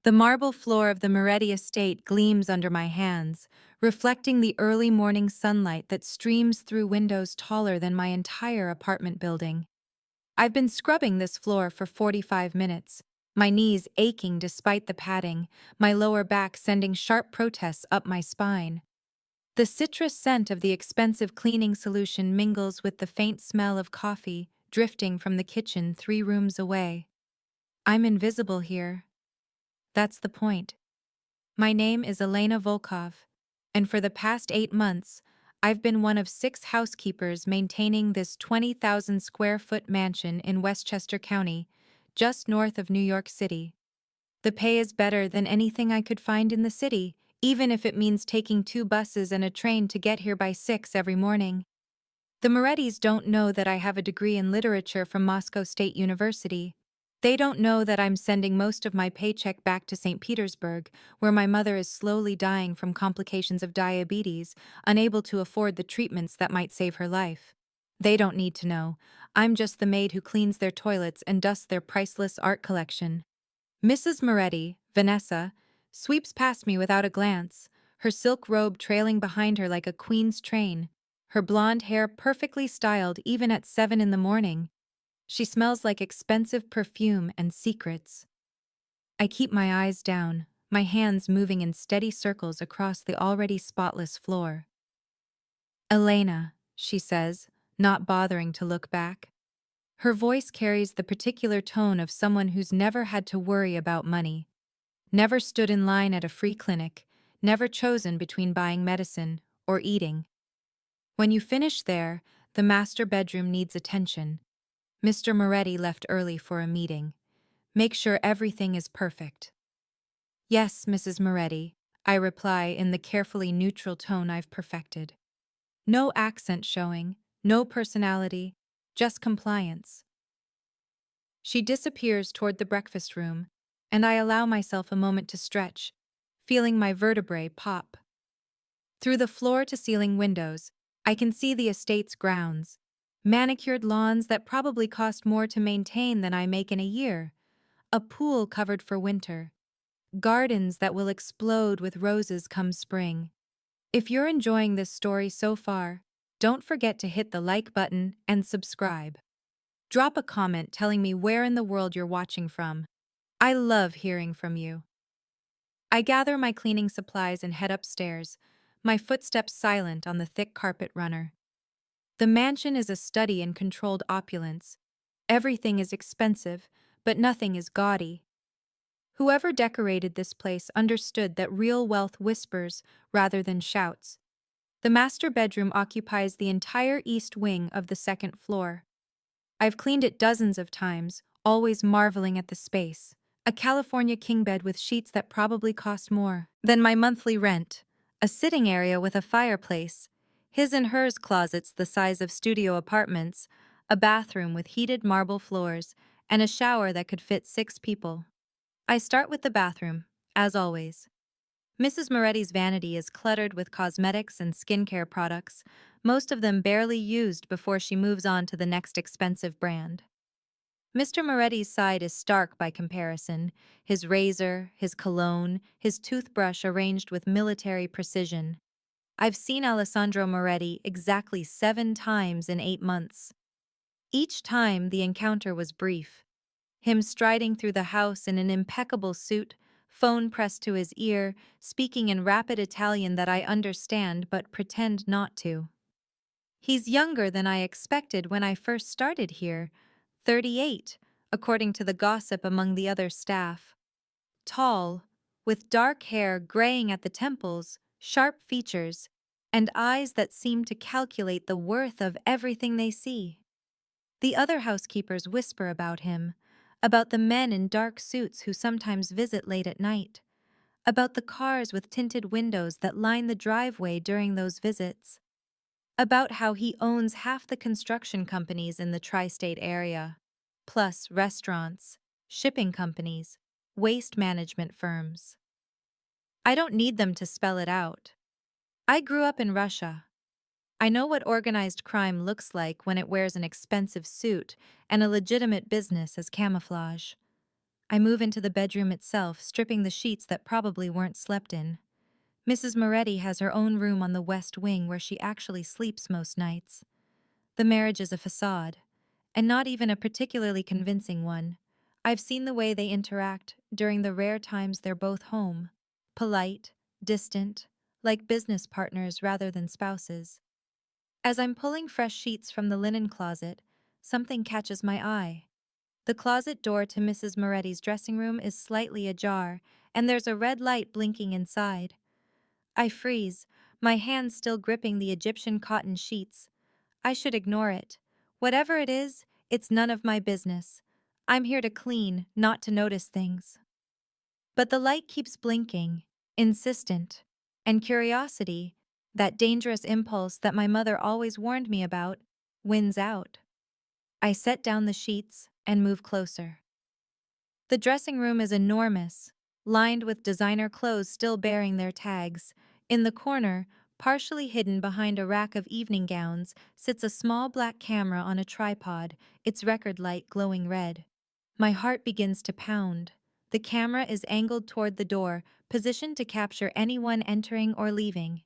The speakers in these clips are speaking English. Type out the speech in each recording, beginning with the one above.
The marble floor of the Moretti estate gleams under my hands, reflecting the early morning sunlight that streams through windows taller than my entire apartment building. I've been scrubbing this floor for 45 minutes, my knees aching despite the padding, my lower back sending sharp protests up my spine. The citrus scent of the expensive cleaning solution mingles with the faint smell of coffee drifting from the kitchen 3 rooms away. I'm invisible here. That's the point. My name is Elena Volkov, and for the past 8 months, I've been one of 6 housekeepers maintaining this 20,000 square foot mansion in Westchester County, just north of New York City. The pay is better than anything I could find in the city, even if it means taking 2 buses and a train to get here by 6 every morning. The Morettis don't know that I have a degree in literature from Moscow State University. They don't know that I'm sending most of my paycheck back to Saint Petersburg, where my mother is slowly dying from complications of diabetes, unable to afford the treatments that might save her life. They don't need to know. I'm just the maid who cleans their toilets and dusts their priceless art collection. Mrs. Moretti, Vanessa, sweeps past me without a glance, her silk robe trailing behind her like a queen's train, her blonde hair perfectly styled even at 7 in the morning. She smells like expensive perfume and secrets. I keep my eyes down, my hands moving in steady circles across the already spotless floor. Elena, she says, not bothering to look back. Her voice carries the particular tone of someone who's never had to worry about money, never stood in line at a free clinic, never chosen between buying medicine or eating. When you finish there, the master bedroom needs attention. Mr. Moretti left early for a meeting. Make sure everything is perfect. Yes, Mrs. Moretti, I reply in the carefully neutral tone I've perfected. No accent showing, no personality, just compliance. She disappears toward the breakfast room, and I allow myself a moment to stretch, feeling my vertebrae pop. Through the floor-to-ceiling windows, I can see the estate's grounds, manicured lawns that probably cost more to maintain than I make in a year, a pool covered for winter, gardens that will explode with roses come spring. If you're enjoying this story so far, don't forget to hit the like button and subscribe. Drop a comment telling me where in the world you're watching from. I love hearing from you. I gather my cleaning supplies and head upstairs, my footsteps silent on the thick carpet runner. The mansion is a study in controlled opulence. Everything is expensive, but nothing is gaudy. Whoever decorated this place understood that real wealth whispers rather than shouts. The master bedroom occupies the entire east wing of the second floor. I've cleaned it dozens of times, always marveling at the space. A California king bed with sheets that probably cost more than my monthly rent. A sitting area with a fireplace. His and hers closets the size of studio apartments. A bathroom with heated marble floors. And a shower that could fit 6 people. I start with the bathroom, as always. Mrs. Moretti's vanity is cluttered with cosmetics and skincare products, most of them barely used before she moves on to the next expensive brand. Mr. Moretti's side is stark by comparison, his razor, his cologne, his toothbrush arranged with military precision. I've seen Alessandro Moretti exactly 7 times in 8 months. Each time the encounter was brief. Him striding through the house in an impeccable suit, phone pressed to his ear, speaking in rapid Italian that I understand but pretend not to. He's younger than I expected when I first started here, 38, according to the gossip among the other staff. Tall, with dark hair graying at the temples, sharp features, and eyes that seem to calculate the worth of everything they see. The other housekeepers whisper about him, about the men in dark suits who sometimes visit late at night, about the cars with tinted windows that line the driveway during those visits, about how he owns half the construction companies in the tri-state area, plus restaurants, shipping companies, waste management firms. I don't need them to spell it out. I grew up in Russia. I know what organized crime looks like when it wears an expensive suit and a legitimate business as camouflage. I move into the bedroom itself, stripping the sheets that probably weren't slept in. Mrs. Moretti has her own room on the west wing where she actually sleeps most nights. The marriage is a facade, and not even a particularly convincing one. I've seen the way they interact during the rare times they're both home. Polite, distant, like business partners rather than spouses. As I'm pulling fresh sheets from the linen closet, something catches my eye. The closet door to Mrs. Moretti's dressing room is slightly ajar, and there's a red light blinking inside. I freeze, my hands still gripping the Egyptian cotton sheets. I should ignore it. Whatever it is, it's none of my business. I'm here to clean, not to notice things. But the light keeps blinking, insistent, and curiosity, that dangerous impulse that my mother always warned me about, wins out. I set down the sheets and move closer. The dressing room is enormous, lined with designer clothes still bearing their tags. In the corner, partially hidden behind a rack of evening gowns, sits a small black camera on a tripod, its record light glowing red. My heart begins to pound. The camera is angled toward the door, positioned to capture anyone entering or leaving.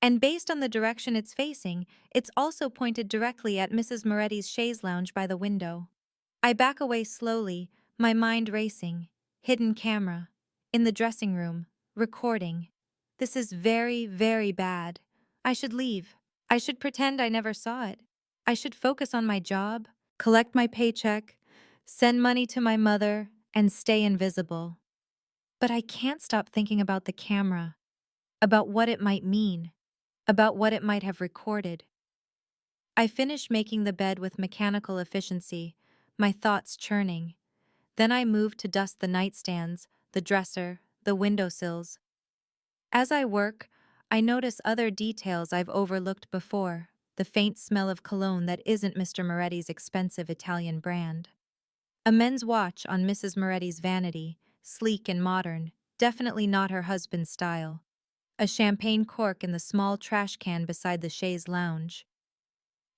And based on the direction it's facing, it's also pointed directly at Mrs. Moretti's chaise lounge by the window. I back away slowly, my mind racing. Hidden camera. In the dressing room. Recording. This is very, very bad. I should leave. I should pretend I never saw it. I should focus on my job, collect my paycheck, send money to my mother, and stay invisible. But I can't stop thinking about the camera, about what it might mean, about what it might have recorded. I finish making the bed with mechanical efficiency, my thoughts churning. Then I move to dust the nightstands, the dresser, the windowsills. As I work, I notice other details I've overlooked before, the faint smell of cologne that isn't Mr. Moretti's expensive Italian brand. A men's watch on Mrs. Moretti's vanity, sleek and modern, definitely not her husband's style. A champagne cork in the small trash can beside the chaise lounge.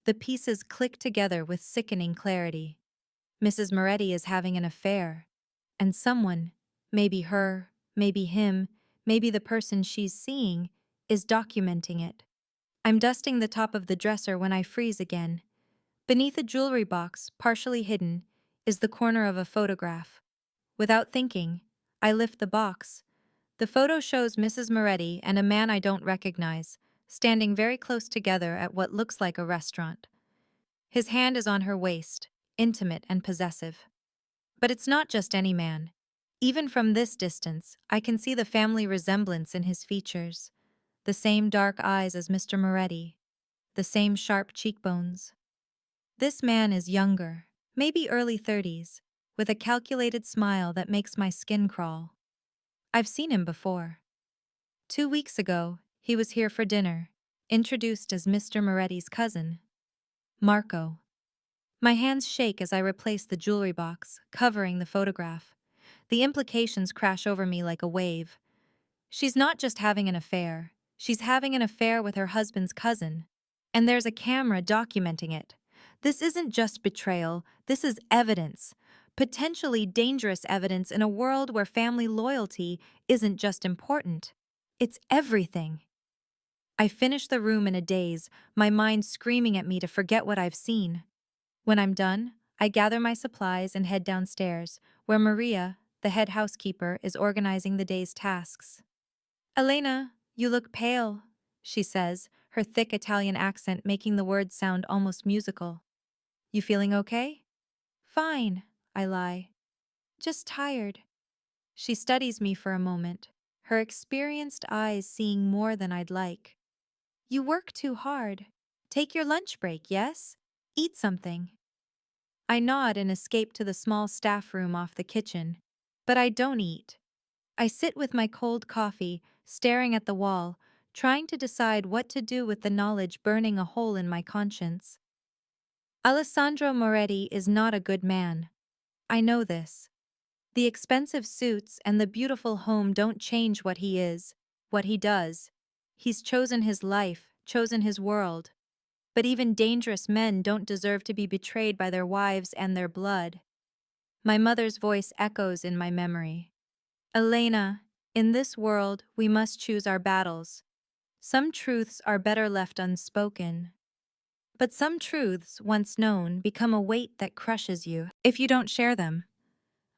The pieces click together with sickening clarity. Mrs. Moretti is having an affair. And someone, maybe her, maybe him, maybe the person she's seeing, is documenting it. I'm dusting the top of the dresser when I freeze again. Beneath a jewelry box, partially hidden, is the corner of a photograph. Without thinking, I lift the box. The photo shows Mrs. Moretti and a man I don't recognize, standing very close together at what looks like a restaurant. His hand is on her waist, intimate and possessive. But it's not just any man. Even from this distance, I can see the family resemblance in his features. The same dark eyes as Mr. Moretti. The same sharp cheekbones. This man is younger, maybe early 30s, with a calculated smile that makes my skin crawl. I've seen him before. 2 weeks ago, he was here for dinner, introduced as Mr. Moretti's cousin, Marco. My hands shake as I replace the jewelry box, covering the photograph. The implications crash over me like a wave. She's not just having an affair, she's having an affair with her husband's cousin. And there's a camera documenting it. This isn't just betrayal, this is evidence. Potentially dangerous evidence in a world where family loyalty isn't just important. It's everything. I finish the room in a daze, my mind screaming at me to forget what I've seen. When I'm done, I gather my supplies and head downstairs, where Maria, the head housekeeper, is organizing the day's tasks. "Elena, you look pale," she says, her thick Italian accent making the words sound almost musical. "You feeling okay?" "Fine," I lie. "Just tired." She studies me for a moment, her experienced eyes seeing more than I'd like. "You work too hard. Take your lunch break, yes? Eat something." I nod and escape to the small staff room off the kitchen. But I don't eat. I sit with my cold coffee, staring at the wall, trying to decide what to do with the knowledge burning a hole in my conscience. Alessandro Moretti is not a good man. I know this. The expensive suits and the beautiful home don't change what he is, what he does. He's chosen his life, chosen his world. But even dangerous men don't deserve to be betrayed by their wives and their blood. My mother's voice echoes in my memory. Elena, in this world, we must choose our battles. Some truths are better left unspoken. But some truths, once known, become a weight that crushes you if you don't share them.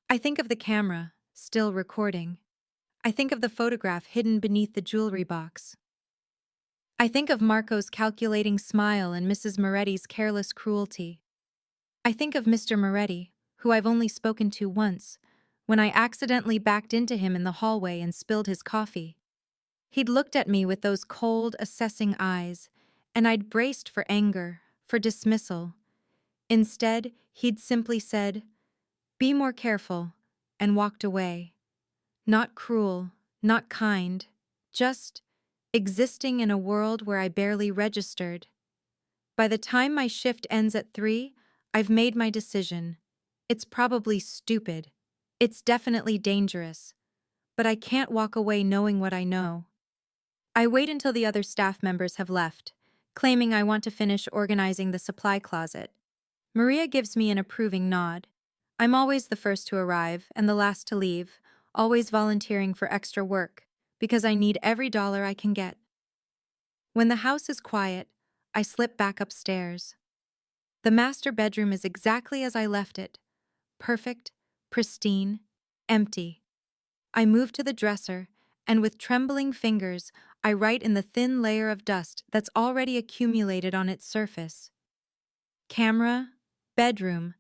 I think of the camera, still recording. I think of the photograph hidden beneath the jewelry box. I think of Marco's calculating smile and Mrs. Moretti's careless cruelty. I think of Mr. Moretti, who I've only spoken to once, when I accidentally backed into him in the hallway and spilled his coffee. He'd looked at me with those cold, assessing eyes, and I'd braced for anger, for dismissal. Instead, he'd simply said, "Be more careful," and walked away. Not cruel, not kind, just existing in a world where I barely registered. By the time my shift ends at 3, I've made my decision. It's probably stupid. It's definitely dangerous. But I can't walk away knowing what I know. I wait until the other staff members have left, claiming I want to finish organizing the supply closet. Maria gives me an approving nod. I'm always the first to arrive and the last to leave, always volunteering for extra work, because I need every dollar I can get. When the house is quiet, I slip back upstairs. The master bedroom is exactly as I left it. Perfect, pristine, empty. I move to the dresser, and with trembling fingers, I write in the thin layer of dust that's already accumulated on its surface. Camera, bedroom,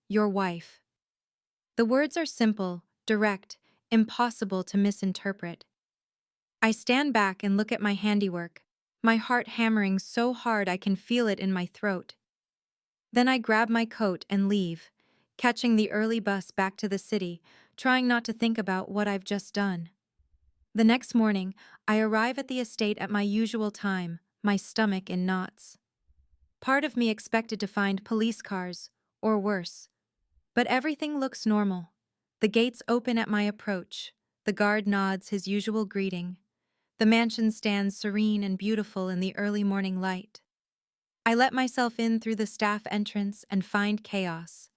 your wife. The words are simple, direct, impossible to misinterpret. I stand back and look at my handiwork, my heart hammering so hard I can feel it in my throat. Then I grab my coat and leave, catching the early bus back to the city, trying not to think about what I've just done. The next morning, I arrive at the estate at my usual time, my stomach in knots. Part of me expected to find police cars, or worse. But everything looks normal. The gates open at my approach. The guard nods his usual greeting. The mansion stands serene and beautiful in the early morning light. I let myself in through the staff entrance and find chaos.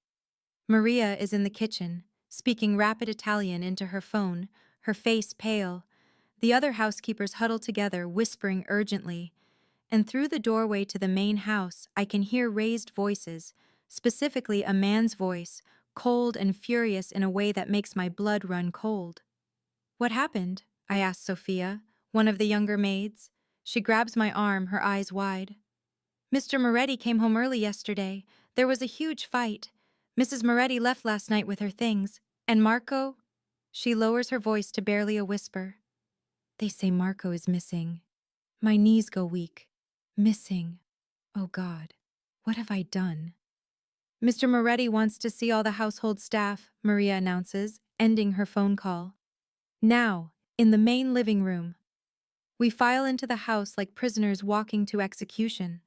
Maria is in the kitchen, speaking rapid Italian into her phone, her face pale. The other housekeepers huddle together, whispering urgently. And through the doorway to the main house, I can hear raised voices, specifically a man's voice, cold and furious in a way that makes my blood run cold. "What happened?" I ask Sophia, one of the younger maids. She grabs my arm, her eyes wide. "Mr. Moretti came home early yesterday. There was a huge fight. Mrs. Moretti left last night with her things. And Marco?" She lowers her voice to barely a whisper. "They say Marco is missing." My knees go weak. Missing. Oh God, what have I done? "Mr. Moretti wants to see all the household staff," Maria announces, ending her phone call. Now, in the main living room. We file into the house like prisoners walking to execution.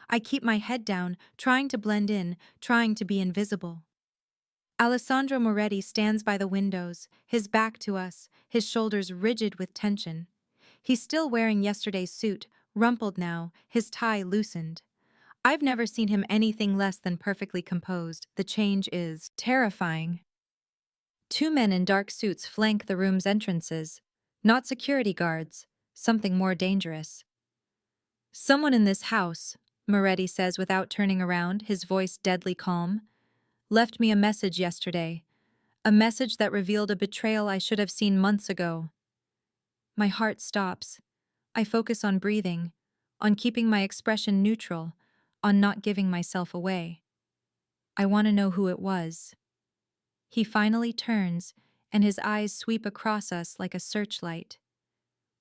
I keep my head down, trying to blend in, trying to be invisible. Alessandro Moretti stands by the windows, his back to us, his shoulders rigid with tension. He's still wearing yesterday's suit, rumpled now, his tie loosened. I've never seen him anything less than perfectly composed. The change is terrifying. 2 men in dark suits flank the room's entrances. Not security guards, something more dangerous. "Someone in this house," Moretti says without turning around, his voice deadly calm, "left me a message yesterday. A message that revealed a betrayal I should have seen months ago." My heart stops. I focus on breathing, on keeping my expression neutral, on not giving myself away. I want to know who it was. He finally turns, and his eyes sweep across us like a searchlight.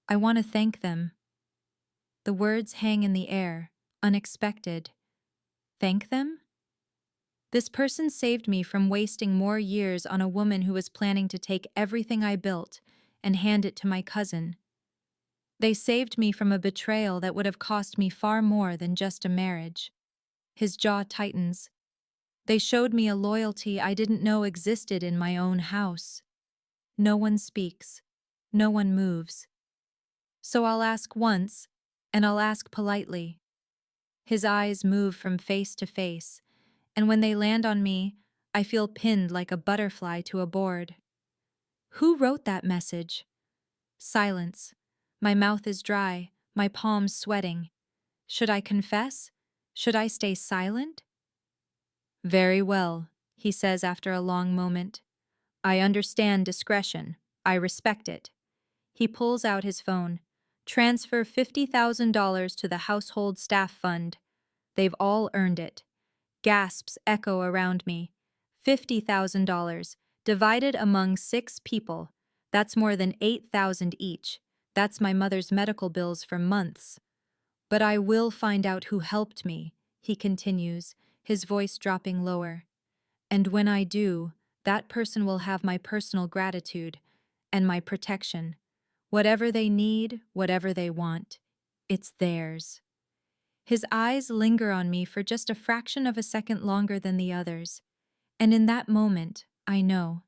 "I want to thank them." The words hang in the air, unexpected. Thank them? This person saved me from wasting more years on a woman who was planning to take everything I built and hand it to my cousin. They saved me from a betrayal that would have cost me far more than just a marriage. His jaw tightens. They showed me a loyalty I didn't know existed in my own house. No one speaks. No one moves. So I'll ask once, and I'll ask politely. His eyes move from face to face, and when they land on me, I feel pinned like a butterfly to a board. Who wrote that message? Silence. My mouth is dry, my palms sweating. Should I confess? Should I stay silent? Very well, he says after a long moment. I understand discretion. I respect it. He pulls out his phone. Transfer $50,000 to the household staff fund. They've all earned it. Gasps echo around me. $50,000, divided among 6 people. That's more than 8,000 each. That's my mother's medical bills for months. But I will find out who helped me, he continues, his voice dropping lower. And when I do, that person will have my personal gratitude and my protection. Whatever they need, whatever they want, it's theirs. His eyes linger on me for just a fraction of a second longer than the others, and in that moment, I know.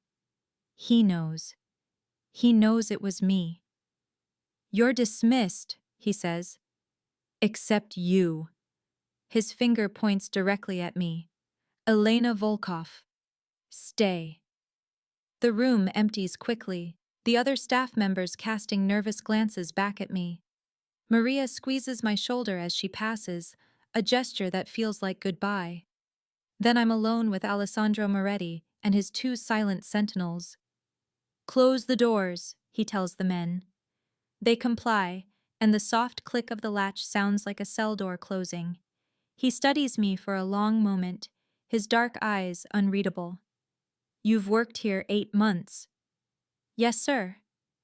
He knows. He knows it was me. You're dismissed, he says. Except you. His finger points directly at me. Elena Volkov. Stay. The room empties quickly, the other staff members casting nervous glances back at me. Maria squeezes my shoulder as she passes, a gesture that feels like goodbye. Then I'm alone with Alessandro Moretti and his 2 silent sentinels. Close the doors, he tells the men. They comply, and the soft click of the latch sounds like a cell door closing. He studies me for a long moment, his dark eyes unreadable. You've worked here 8 months. Yes, sir.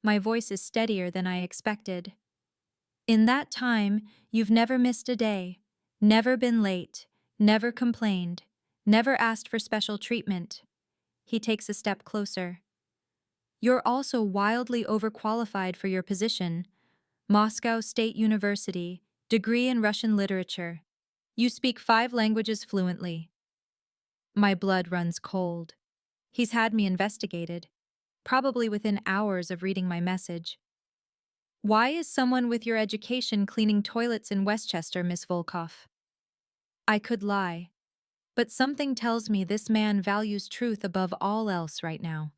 My voice is steadier than I expected. In that time, you've never missed a day, never been late, never complained, never asked for special treatment. He takes a step closer. You're also wildly overqualified for your position. Moscow State University, degree in Russian literature. You speak 5 languages fluently. My blood runs cold. He's had me investigated, probably within hours of reading my message. Why is someone with your education cleaning toilets in Westchester, Miss Volkov? I could lie, but something tells me this man values truth above all else right now.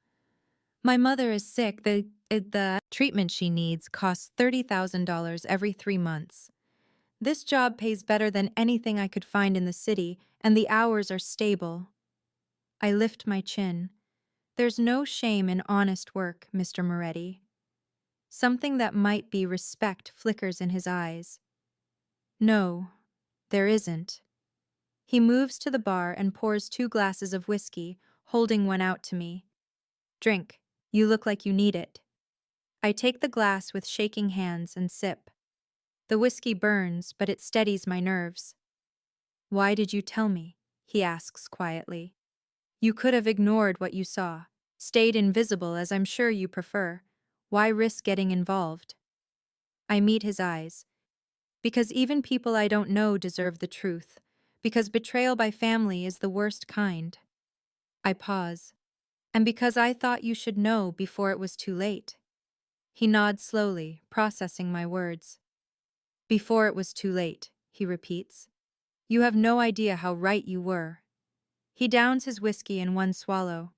My mother is sick. The treatment she needs costs $30,000 every 3 months. This job pays better than anything I could find in the city, and the hours are stable. I lift my chin. There's no shame in honest work, Mr. Moretti. Something that might be respect flickers in his eyes. No, there isn't. He moves to the bar and pours 2 glasses of whiskey, holding one out to me. Drink. You look like you need it. I take the glass with shaking hands and sip. The whiskey burns, but it steadies my nerves. Why did you tell me? He asks quietly. You could have ignored what you saw, stayed invisible as I'm sure you prefer. Why risk getting involved? I meet his eyes. Because even people I don't know deserve the truth. Because betrayal by family is the worst kind. I pause. And because I thought you should know before it was too late. He nods slowly, processing my words. Before it was too late, he repeats. You have no idea how right you were. He downs his whiskey in one swallow.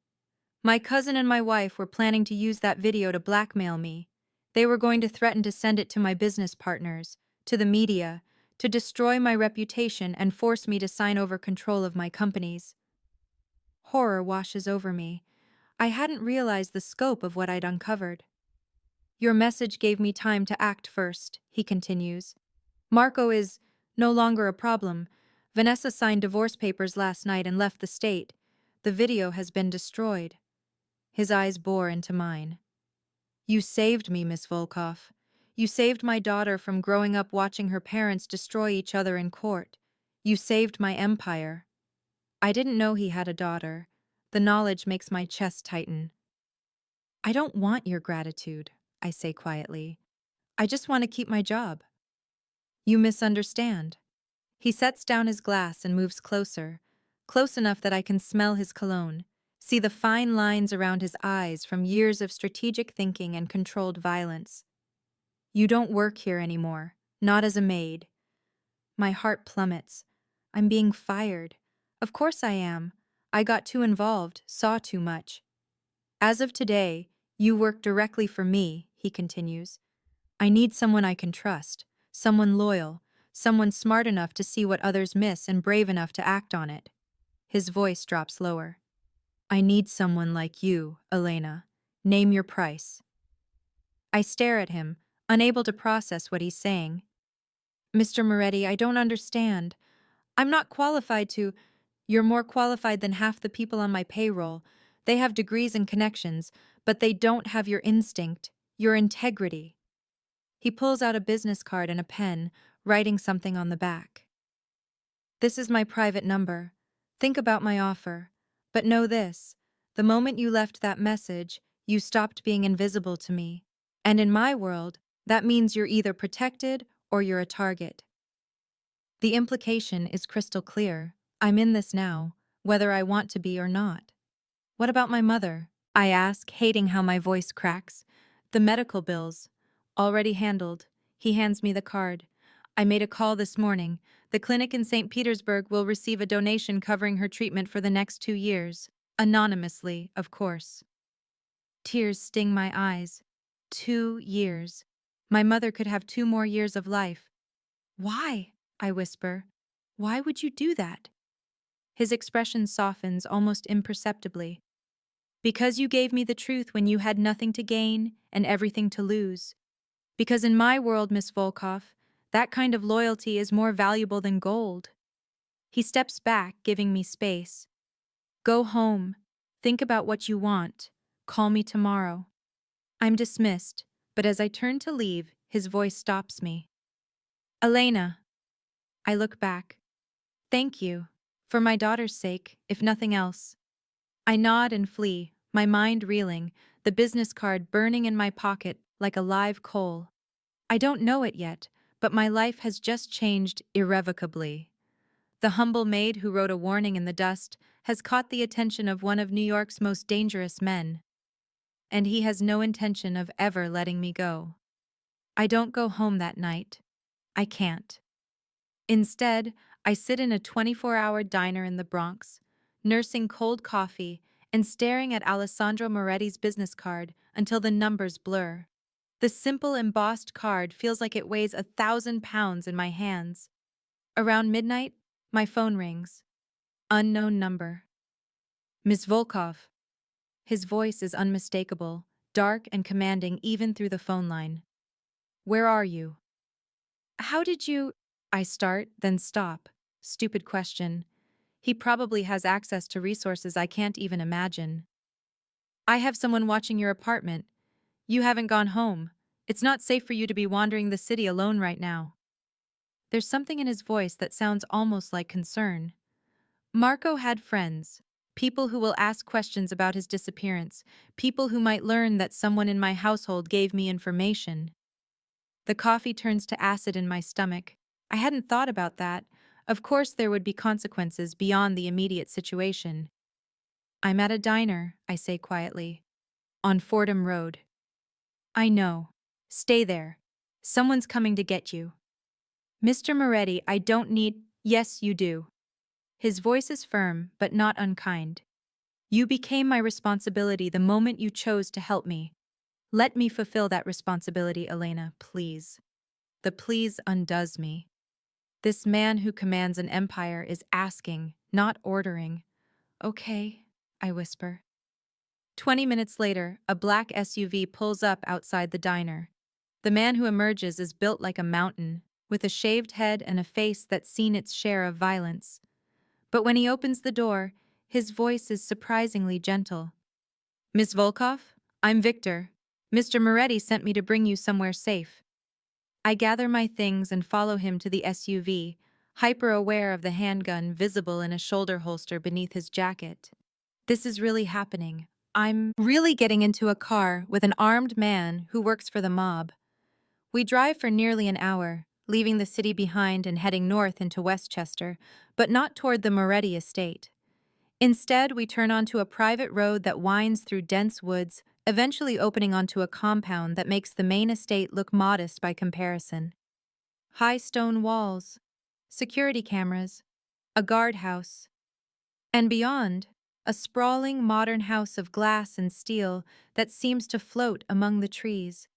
My cousin and my wife were planning to use that video to blackmail me. They were going to threaten to send it to my business partners, to the media, to destroy my reputation and force me to sign over control of my companies. Horror washes over me. I hadn't realized the scope of what I'd uncovered. Your message gave me time to act first, he continues. Marco is no longer a problem. Vanessa signed divorce papers last night and left the state. The video has been destroyed. His eyes bore into mine. You saved me, Miss Volkov. You saved my daughter from growing up watching her parents destroy each other in court. You saved my empire. I didn't know he had a daughter. The knowledge makes my chest tighten. I don't want your gratitude, I say quietly. I just want to keep my job. You misunderstand. He sets down his glass and moves closer, close enough that I can smell his cologne, see the fine lines around his eyes from years of strategic thinking and controlled violence. You don't work here anymore, not as a maid. My heart plummets. I'm being fired. Of course I am. I got too involved, saw too much. As of today, you work directly for me, he continues. I need someone I can trust, someone loyal, someone smart enough to see what others miss and brave enough to act on it. His voice drops lower. I need someone like you, Elena. Name your price. I stare at him, unable to process what he's saying. Mr. Moretti, I don't understand. I'm not qualified to. You're more qualified than half the people on my payroll. They have degrees and connections, but they don't have your instinct, your integrity. He pulls out a business card and a pen, writing something on the back. This is my private number. Think about my offer. But know this, the moment you left that message, you stopped being invisible to me. And in my world, that means you're either protected or you're a target. The implication is crystal clear. I'm in this now, whether I want to be or not. What about my mother? I ask, hating how my voice cracks. The medical bills. Already handled. He hands me the card. I made a call this morning. The clinic in Saint Petersburg will receive a donation covering her treatment for the next 2 years. Anonymously, of course. Tears sting my eyes. 2 years. My mother could have 2 more years of life. Why? I whisper. Why would you do that? His expression softens almost imperceptibly. Because you gave me the truth when you had nothing to gain and everything to lose. Because in my world, Miss Volkov, that kind of loyalty is more valuable than gold. He steps back, giving me space. Go home. Think about what you want. Call me tomorrow. I'm dismissed, but as I turn to leave, his voice stops me. Elena. I look back. Thank you. For my daughter's sake, if nothing else. I nod and flee, my mind reeling, the business card burning in my pocket like a live coal. I don't know it yet, but my life has just changed irrevocably. The humble maid who wrote a warning in the dust has caught the attention of one of New York's most dangerous men. And he has no intention of ever letting me go. I don't go home that night. I can't. Instead, I sit in a 24-hour diner in the Bronx, nursing cold coffee and staring at Alessandro Moretti's business card until the numbers blur. The simple embossed card feels like it weighs 1,000 pounds in my hands. Around midnight, my phone rings. Unknown number. Miss Volkov. His voice is unmistakable, dark and commanding even through the phone line. Where are you? How did you... I start, then stop. Stupid question. He probably has access to resources I can't even imagine. I have someone watching your apartment. You haven't gone home. It's not safe for you to be wandering the city alone right now. There's something in his voice that sounds almost like concern. Marco had friends, people who will ask questions about his disappearance, people who might learn that someone in my household gave me information. The coffee turns to acid in my stomach. I hadn't thought about that. Of course there would be consequences beyond the immediate situation. I'm at a diner, I say quietly. On Fordham Road. I know. Stay there. Someone's coming to get you. Mr. Moretti, I don't need... Yes, you do. His voice is firm, but not unkind. You became my responsibility the moment you chose to help me. Let me fulfill that responsibility, Elena, please. The please undoes me. This man who commands an empire is asking, not ordering. Okay, I whisper. 20 minutes later, a black SUV pulls up outside the diner. The man who emerges is built like a mountain, with a shaved head and a face that's seen its share of violence. But when he opens the door, his voice is surprisingly gentle. Miss Volkov, I'm Victor. Mr. Moretti sent me to bring you somewhere safe. I gather my things and follow him to the SUV, hyper-aware of the handgun visible in a shoulder holster beneath his jacket. This is really happening. I'm really getting into a car with an armed man who works for the mob. We drive for nearly an hour, leaving the city behind and heading north into Westchester, but not toward the Moretti estate. Instead, we turn onto a private road that winds through dense woods, eventually opening onto a compound that makes the main estate look modest by comparison. High stone walls, security cameras, a guardhouse. And beyond, a sprawling modern house of glass and steel that seems to float among the trees.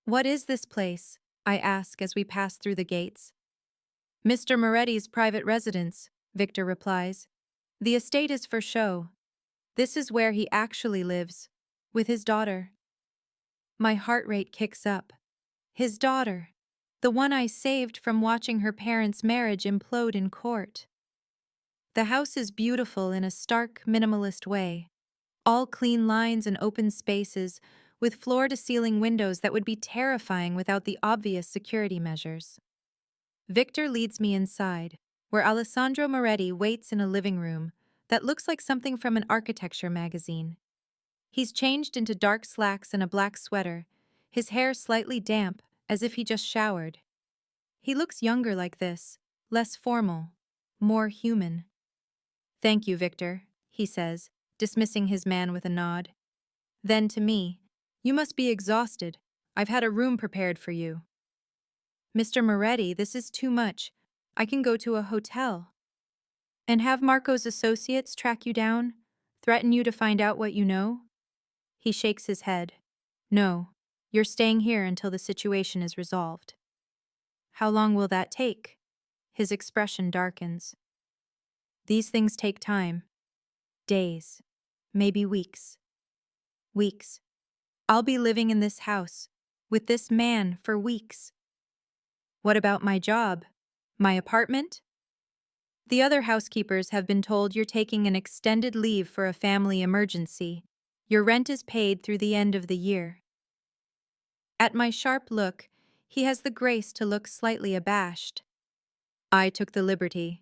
"What is this place?" I ask as we pass through the gates. "Mr. Moretti's private residence," Victor replies. "The estate is for show. This is where he actually lives, with his daughter." My heart rate kicks up. His daughter, the one I saved from watching her parents' marriage implode in court. The house is beautiful in a stark, minimalist way. All clean lines and open spaces, with floor-to-ceiling windows that would be terrifying without the obvious security measures. Victor leads me inside, where Alessandro Moretti waits in a living room that looks like something from an architecture magazine. He's changed into dark slacks and a black sweater, his hair slightly damp, as if he just showered. He looks younger like this, less formal, more human. "Thank you, Victor," he says, dismissing his man with a nod. Then to me, "You must be exhausted. I've had a room prepared for you." "Mr. Moretti, this is too much. I can go to a hotel." "And have Marco's associates track you down? Threaten you to find out what you know?" He shakes his head. "No, you're staying here until the situation is resolved." "How long will that take?" His expression darkens. "These things take time. Days. Maybe weeks. Weeks. I'll be living in this house, with this man, for weeks." "What about my job? My apartment?" "The other housekeepers have been told you're taking an extended leave for a family emergency. Your rent is paid through the end of the year." At my sharp look, he has the grace to look slightly abashed. "I took the liberty.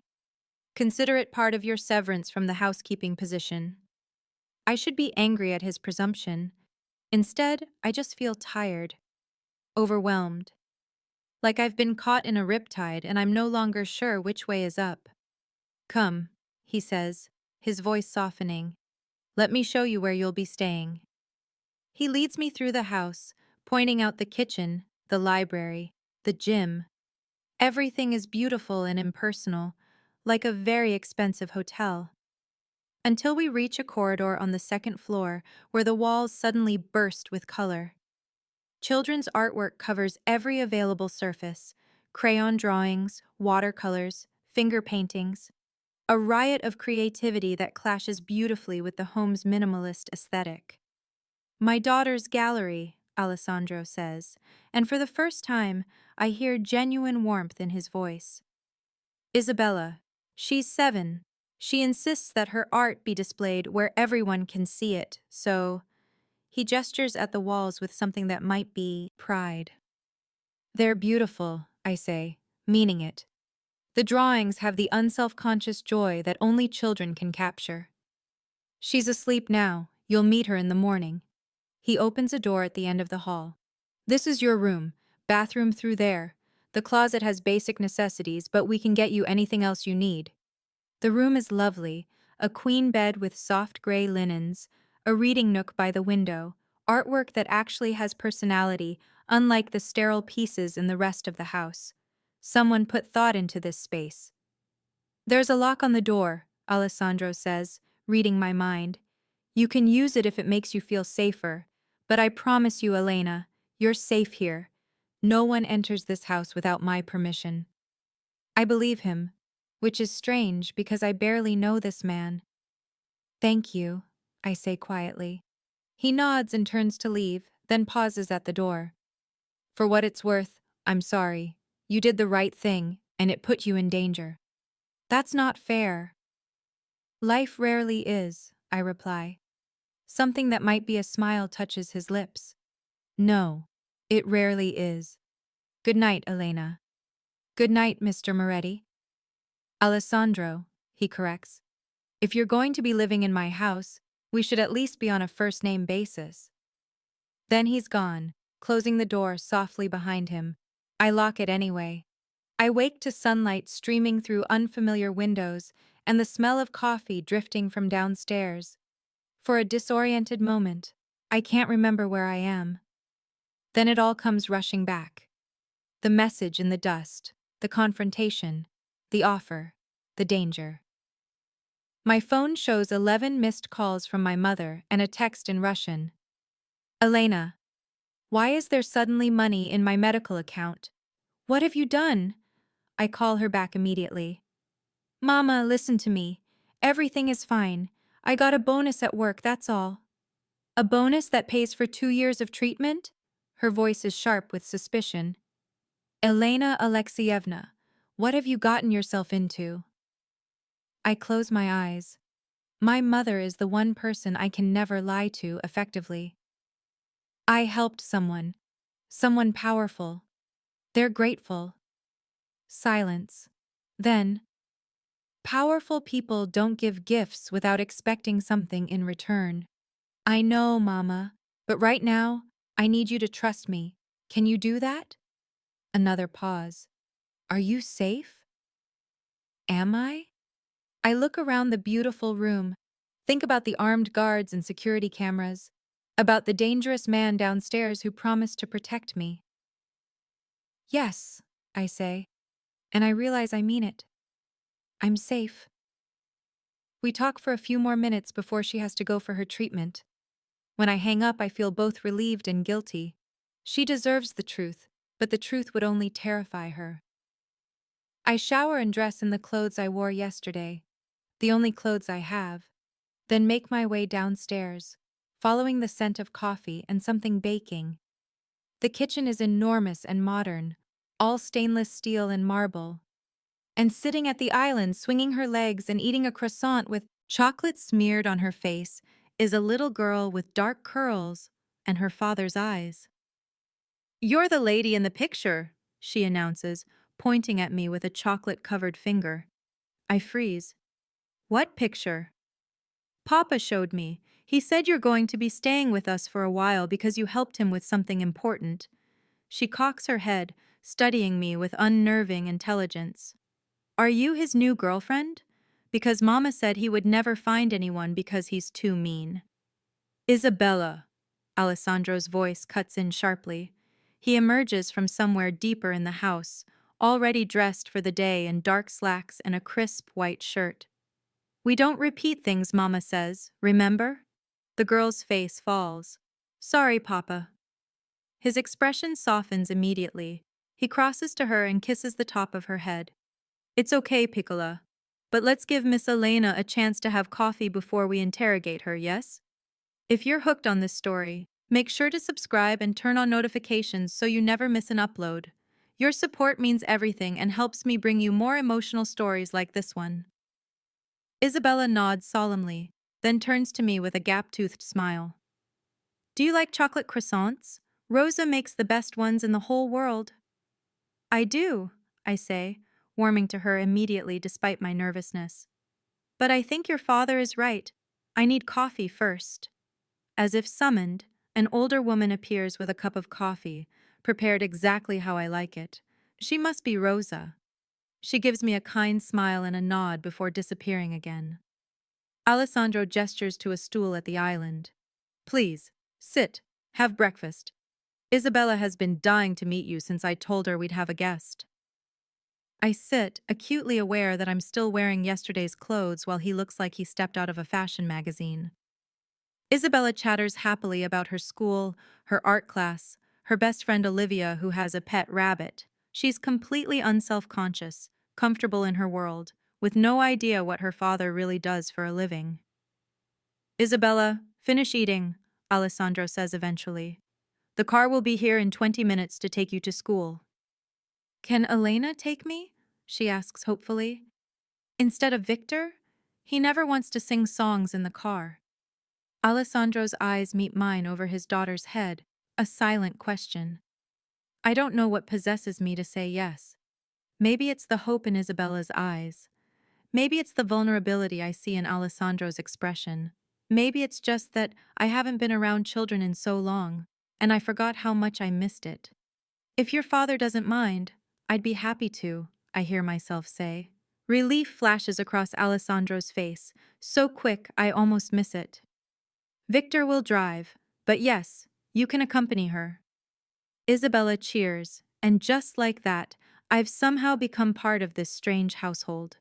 Consider it part of your severance from the housekeeping position." I should be angry at his presumption. Instead, I just feel tired, overwhelmed. Like I've been caught in a riptide and I'm no longer sure which way is up. "Come," he says, his voice softening. "Let me show you where you'll be staying." He leads me through the house, pointing out the kitchen, the library, the gym. Everything is beautiful and impersonal, like a very expensive hotel. Until we reach a corridor on the second floor where the walls suddenly burst with color. Children's artwork covers every available surface: crayon drawings, watercolors, finger paintings. A riot of creativity that clashes beautifully with the home's minimalist aesthetic. "My daughter's gallery," Alessandro says, and for the first time, I hear genuine warmth in his voice. "Isabella. She's 7. She insists that her art be displayed where everyone can see it, so—" He gestures at the walls with something that might be pride. "They're beautiful," I say, meaning it. The drawings have the unself-conscious joy that only children can capture. "She's asleep now. You'll meet her in the morning." He opens a door at the end of the hall. "This is your room, bathroom through there. The closet has basic necessities, but we can get you anything else you need." The room is lovely, a queen bed with soft gray linens, a reading nook by the window, artwork that actually has personality, unlike the sterile pieces in the rest of the house. Someone put thought into this space. "There's a lock on the door," Alessandro says, reading my mind. "You can use it if it makes you feel safer, but I promise you, Elena, you're safe here. No one enters this house without my permission." I believe him, which is strange because I barely know this man. "Thank you," I say quietly. He nods and turns to leave, then pauses at the door. "For what it's worth, I'm sorry. You did the right thing, and it put you in danger." "That's not fair." "Life rarely is," I reply. Something that might be a smile touches his lips. "No, it rarely is. Good night, Elena." "Good night, Mr. Moretti." "Alessandro," he corrects. "If you're going to be living in my house, we should at least be on a first-name basis." Then he's gone, closing the door softly behind him. I lock it anyway. I wake to sunlight streaming through unfamiliar windows and the smell of coffee drifting from downstairs. For a disoriented moment, I can't remember where I am. Then it all comes rushing back. The message in the dust, the confrontation, the offer, the danger. My phone shows 11 missed calls from my mother and a text in Russian. Elena, why is there suddenly money in my medical account? What have you done? I call her back immediately. Mama, listen to me. Everything is fine. I got a bonus at work, that's all. A bonus that pays for 2 years of treatment? Her voice is sharp with suspicion. Elena Alexeyevna, what have you gotten yourself into? I close my eyes. My mother is the one person I can never lie to effectively. I helped someone powerful. They're grateful. Silence. Then, powerful people don't give gifts without expecting something in return. I know, Mama, but right now, I need you to trust me. Can you do that? Another pause. Are you safe? Am I? I look around the beautiful room, think about the armed guards and security cameras, about the dangerous man downstairs who promised to protect me. Yes, I say, and I realize I mean it. I'm safe. We talk for a few more minutes before she has to go for her treatment. When I hang up, I feel both relieved and guilty. She deserves the truth, but the truth would only terrify her. I shower and dress in the clothes I wore yesterday, the only clothes I have, then make my way downstairs, following the scent of coffee and something baking. The kitchen is enormous and modern, all stainless steel and marble. And sitting at the island, swinging her legs and eating a croissant with chocolate smeared on her face, is a little girl with dark curls and her father's eyes. "You're the lady in the picture," she announces, pointing at me with a chocolate-covered finger. I freeze. "What picture?" "Papa showed me. He said you're going to be staying with us for a while because you helped him with something important." She cocks her head, studying me with unnerving intelligence. "Are you his new girlfriend? Because Mama said he would never find anyone because he's too mean." "Isabella," Alessandro's voice cuts in sharply. He emerges from somewhere deeper in the house, already dressed for the day in dark slacks and a crisp white shirt. "We don't repeat things Mama says, remember?" The girl's face falls. "Sorry, Papa." His expression softens immediately. He crosses to her and kisses the top of her head. "It's okay, Piccola. But let's give Miss Elena a chance to have coffee before we interrogate her, yes? If you're hooked on this story, make sure to subscribe and turn on notifications so you never miss an upload. Your support means everything and helps me bring you more emotional stories like this one." Isabella nods solemnly, then turns to me with a gap-toothed smile. "Do you like chocolate croissants? Rosa makes the best ones in the whole world." "I do," I say, warming to her immediately despite my nervousness. "But I think your father is right. I need coffee first." As if summoned, an older woman appears with a cup of coffee, prepared exactly how I like it. She must be Rosa. She gives me a kind smile and a nod before disappearing again. Alessandro gestures to a stool at the island. "Please, sit, have breakfast. Isabella has been dying to meet you since I told her we'd have a guest." I sit, acutely aware that I'm still wearing yesterday's clothes while he looks like he stepped out of a fashion magazine. Isabella chatters happily about her school, her art class, her best friend Olivia who has a pet rabbit. She's completely unself-conscious, comfortable in her world, with no idea what her father really does for a living. "Isabella, finish eating," Alessandro says eventually. "The car will be here in 20 minutes to take you to school." "Can Elena take me?" she asks hopefully. "Instead of Victor? He never wants to sing songs in the car." Alessandro's eyes meet mine over his daughter's head, a silent question. I don't know what possesses me to say yes. Maybe it's the hope in Isabella's eyes. Maybe it's the vulnerability I see in Alessandro's expression. Maybe it's just that I haven't been around children in so long, and I forgot how much I missed it. "If your father doesn't mind, I'd be happy to," I hear myself say. Relief flashes across Alessandro's face, so quick I almost miss it. "Victor will drive, but yes, you can accompany her." Isabella cheers, and just like that, I've somehow become part of this strange household.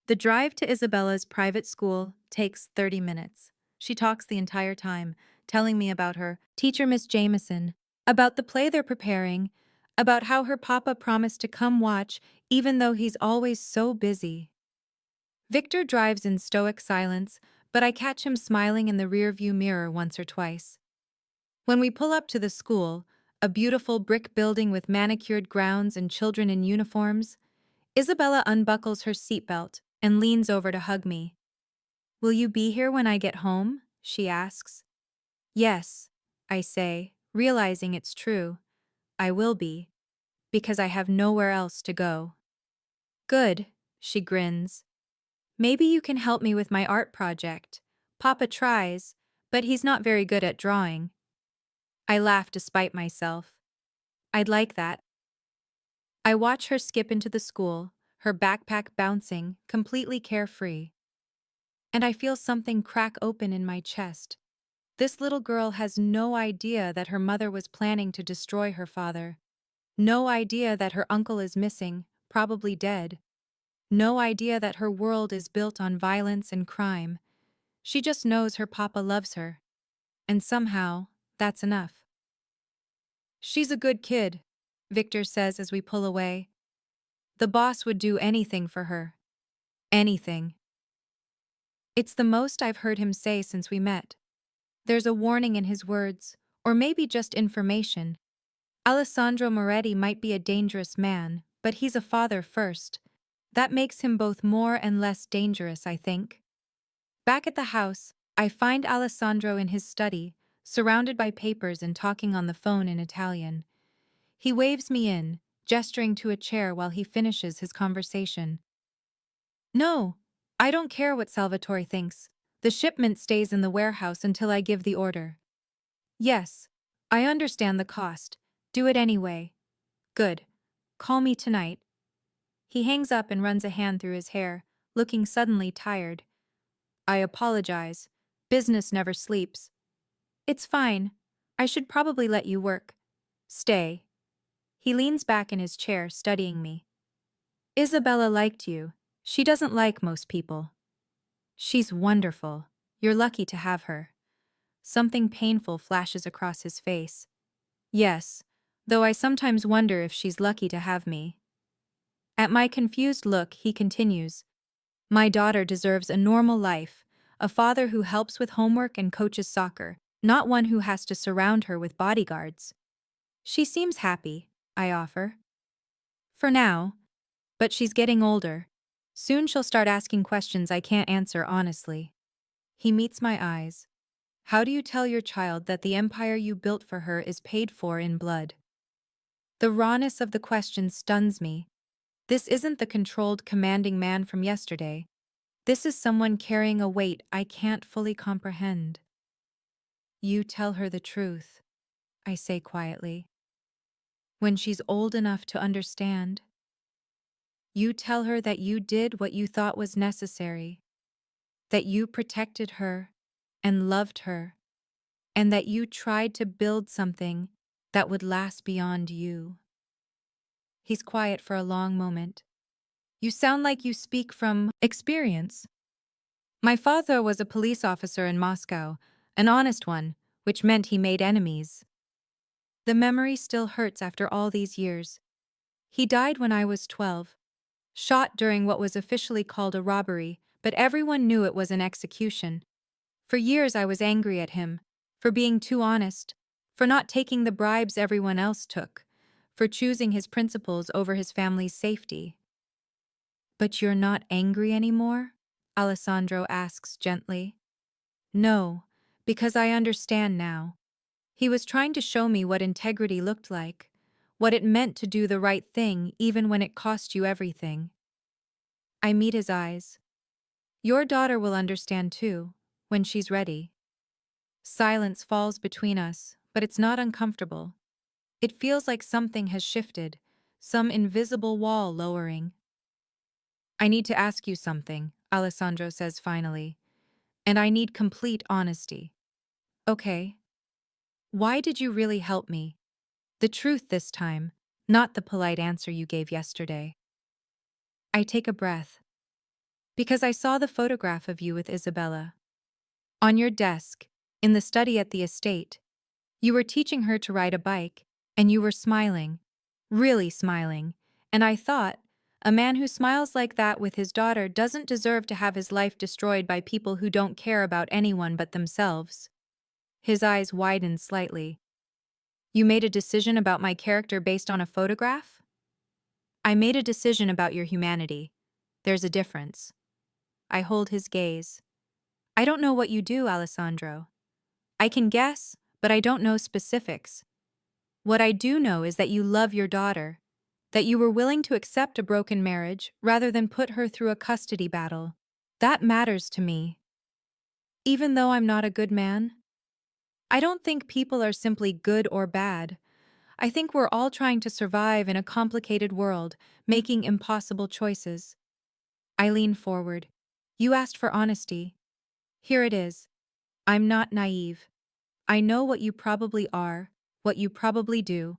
The drive to Isabella's private school takes 30 minutes. She talks the entire time, telling me about her teacher, Miss Jameson, about the play they're preparing, about how her papa promised to come watch even though he's always so busy. Victor drives in stoic silence, but I catch him smiling in the rearview mirror once or twice. When we pull up to the school, a beautiful brick building with manicured grounds and children in uniforms, Isabella unbuckles her seatbelt and leans over to hug me. "Will you be here when I get home?" she asks. "Yes," I say, realizing it's true. I will be, because I have nowhere else to go. "Good," she grins. "Maybe you can help me with my art project. Papa tries, but he's not very good at drawing." I laugh despite myself. "I'd like that." I watch her skip into the school, her backpack bouncing, completely carefree. And I feel something crack open in my chest. This little girl has no idea that her mother was planning to destroy her father. No idea that her uncle is missing, probably dead. No idea that her world is built on violence and crime. She just knows her papa loves her. And somehow, that's enough. "She's a good kid," Victor says as we pull away. "The boss would do anything for her. Anything." It's the most I've heard him say since we met. There's a warning in his words, or maybe just information. Alessandro Moretti might be a dangerous man, but he's a father first. That makes him both more and less dangerous, I think. Back at the house, I find Alessandro in his study, surrounded by papers and talking on the phone in Italian. He waves me in, gesturing to a chair while he finishes his conversation. "No, I don't care what Salvatore thinks. The shipment stays in the warehouse until I give the order." "Yes, I understand the cost. Do it anyway." "Good. Call me tonight." He hangs up and runs a hand through his hair, looking suddenly tired. "I apologize. Business never sleeps." "It's fine. I should probably let you work. Stay." He leans back in his chair, studying me. "Isabella liked you. She doesn't like most people." "She's wonderful. You're lucky to have her." Something painful flashes across his face. "Yes, though I sometimes wonder if she's lucky to have me." At my confused look, he continues, "My daughter deserves a normal life, a father who helps with homework and coaches soccer, not one who has to surround her with bodyguards." "She seems happy," I offer. "For now. But she's getting older. Soon she'll start asking questions I can't answer honestly." He meets my eyes. "How do you tell your child that the empire you built for her is paid for in blood?" The rawness of the question stuns me. This isn't the controlled, commanding man from yesterday. This is someone carrying a weight I can't fully comprehend. "You tell her the truth," I say quietly. "When she's old enough to understand. You tell her that you did what you thought was necessary, that you protected her and loved her, and that you tried to build something that would last beyond you." He's quiet for a long moment. "You sound like you speak from experience." "My father was a police officer in Moscow, an honest one, which meant he made enemies." The memory still hurts after all these years. He died when I was 12, shot during what was officially called a robbery, but everyone knew it was an execution. For years I was angry at him, for being too honest, for not taking the bribes everyone else took, for choosing his principles over his family's safety. "But you're not angry anymore?" Alessandro asks gently. "No, because I understand now. He was trying to show me what integrity looked like, what it meant to do the right thing even when it cost you everything." I meet his eyes. "Your daughter will understand too, when she's ready." Silence falls between us, but it's not uncomfortable. It feels like something has shifted, some invisible wall lowering. "I need to ask you something," Alessandro says finally, "and I need complete honesty." "Okay. Why did you really help me? The truth this time, not the polite answer you gave yesterday." I take a breath. Because I saw the photograph of you with Isabella. On your desk, in the study at the estate. You were teaching her to ride a bike, and you were smiling. Really smiling. And I thought, a man who smiles like that with his daughter doesn't deserve to have his life destroyed by people who don't care about anyone but themselves. His eyes widened slightly. You made a decision about my character based on a photograph? I made a decision about your humanity. There's a difference. I hold his gaze. I don't know what you do, Alessandro. I can guess, but I don't know specifics. What I do know is that you love your daughter, that you were willing to accept a broken marriage rather than put her through a custody battle. That matters to me. Even though I'm not a good man, I don't think people are simply good or bad. I think we're all trying to survive in a complicated world, making impossible choices. I lean forward. You asked for honesty. Here it is. I'm not naive. I know what you probably are, what you probably do,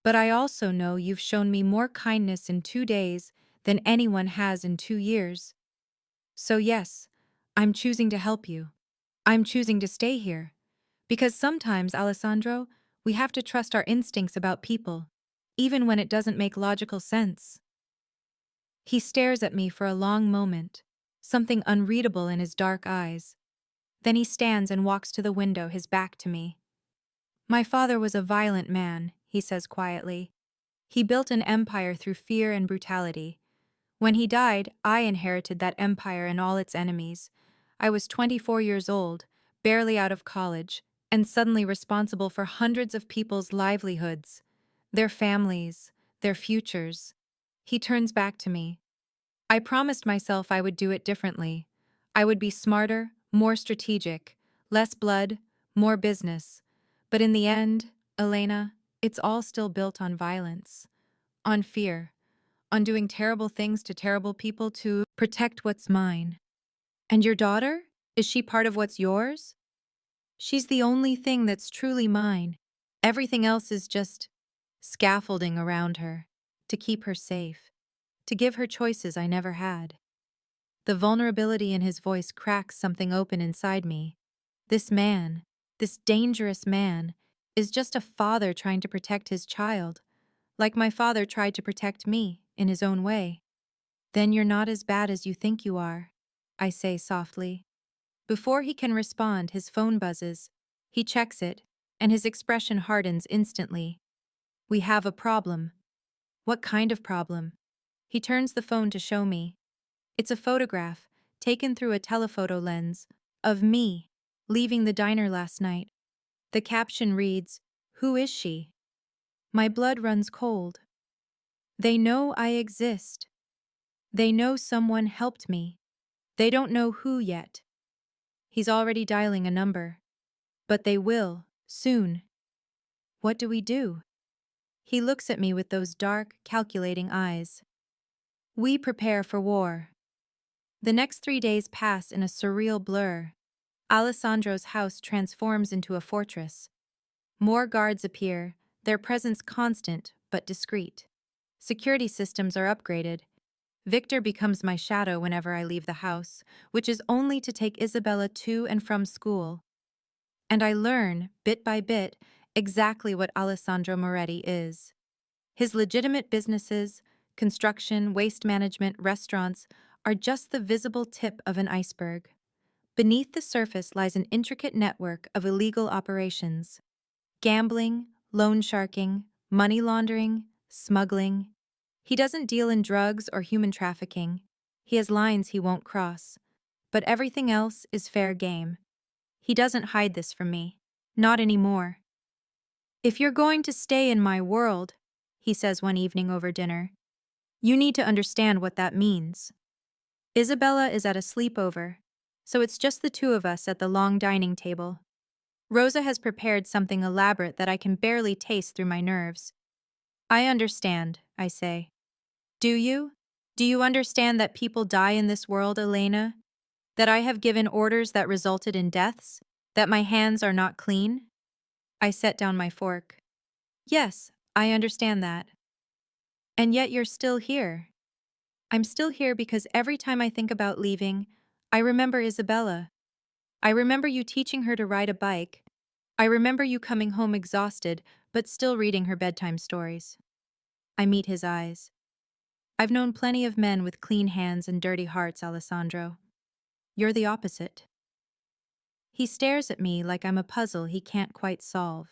but I also know you've shown me more kindness in 2 days than anyone has in 2 years. So yes, I'm choosing to help you. I'm choosing to stay here. Because sometimes, Alessandro, we have to trust our instincts about people, even when it doesn't make logical sense. He stares at me for a long moment, something unreadable in his dark eyes. Then he stands and walks to the window, his back to me. My father was a violent man, he says quietly. He built an empire through fear and brutality. When he died, I inherited that empire and all its enemies. I was 24 years old, barely out of college, and suddenly responsible for hundreds of people's livelihoods, their families, their futures. He turns back to me. I promised myself I would do it differently. I would be smarter, more strategic, less blood, more business. But in the end, Elena, it's all still built on violence, on fear, on doing terrible things to terrible people to protect what's mine. And your daughter? Is she part of what's yours? She's the only thing that's truly mine. Everything else is just scaffolding around her, to keep her safe, to give her choices I never had. The vulnerability in his voice cracks something open inside me. This man, this dangerous man, is just a father trying to protect his child, like my father tried to protect me in his own way. Then you're not as bad as you think you are, I say softly. Before he can respond, his phone buzzes. He checks it, and his expression hardens instantly. We have a problem. What kind of problem? He turns the phone to show me. It's a photograph, taken through a telephoto lens, of me, leaving the diner last night. The caption reads, "Who is she?" My blood runs cold. They know I exist. They know someone helped me. They don't know who yet. He's already dialing a number. But they will, soon. What do we do? He looks at me with those dark, calculating eyes. We prepare for war. The next 3 days pass in a surreal blur. Alessandro's house transforms into a fortress. More guards appear, their presence constant but discreet. Security systems are upgraded. Victor becomes my shadow whenever I leave the house, which is only to take Isabella to and from school. And I learn, bit by bit, exactly what Alessandro Moretti is. His legitimate businesses, construction, waste management, restaurants, are just the visible tip of an iceberg. Beneath the surface lies an intricate network of illegal operations. Gambling, loan sharking, money laundering, smuggling. He doesn't deal in drugs or human trafficking. He has lines he won't cross. But everything else is fair game. He doesn't hide this from me. Not anymore. If you're going to stay in my world, he says one evening over dinner, you need to understand what that means. Isabella is at a sleepover, so it's just the two of us at the long dining table. Rosa has prepared something elaborate that I can barely taste through my nerves. I understand, I say. Do you? Do you understand that people die in this world, Elena? That I have given orders that resulted in deaths? That my hands are not clean? I set down my fork. Yes, I understand that. And yet you're still here. I'm still here because every time I think about leaving, I remember Isabella. I remember you teaching her to ride a bike. I remember you coming home exhausted, but still reading her bedtime stories. I meet his eyes. I've known plenty of men with clean hands and dirty hearts, Alessandro. You're the opposite. He stares at me like I'm a puzzle he can't quite solve.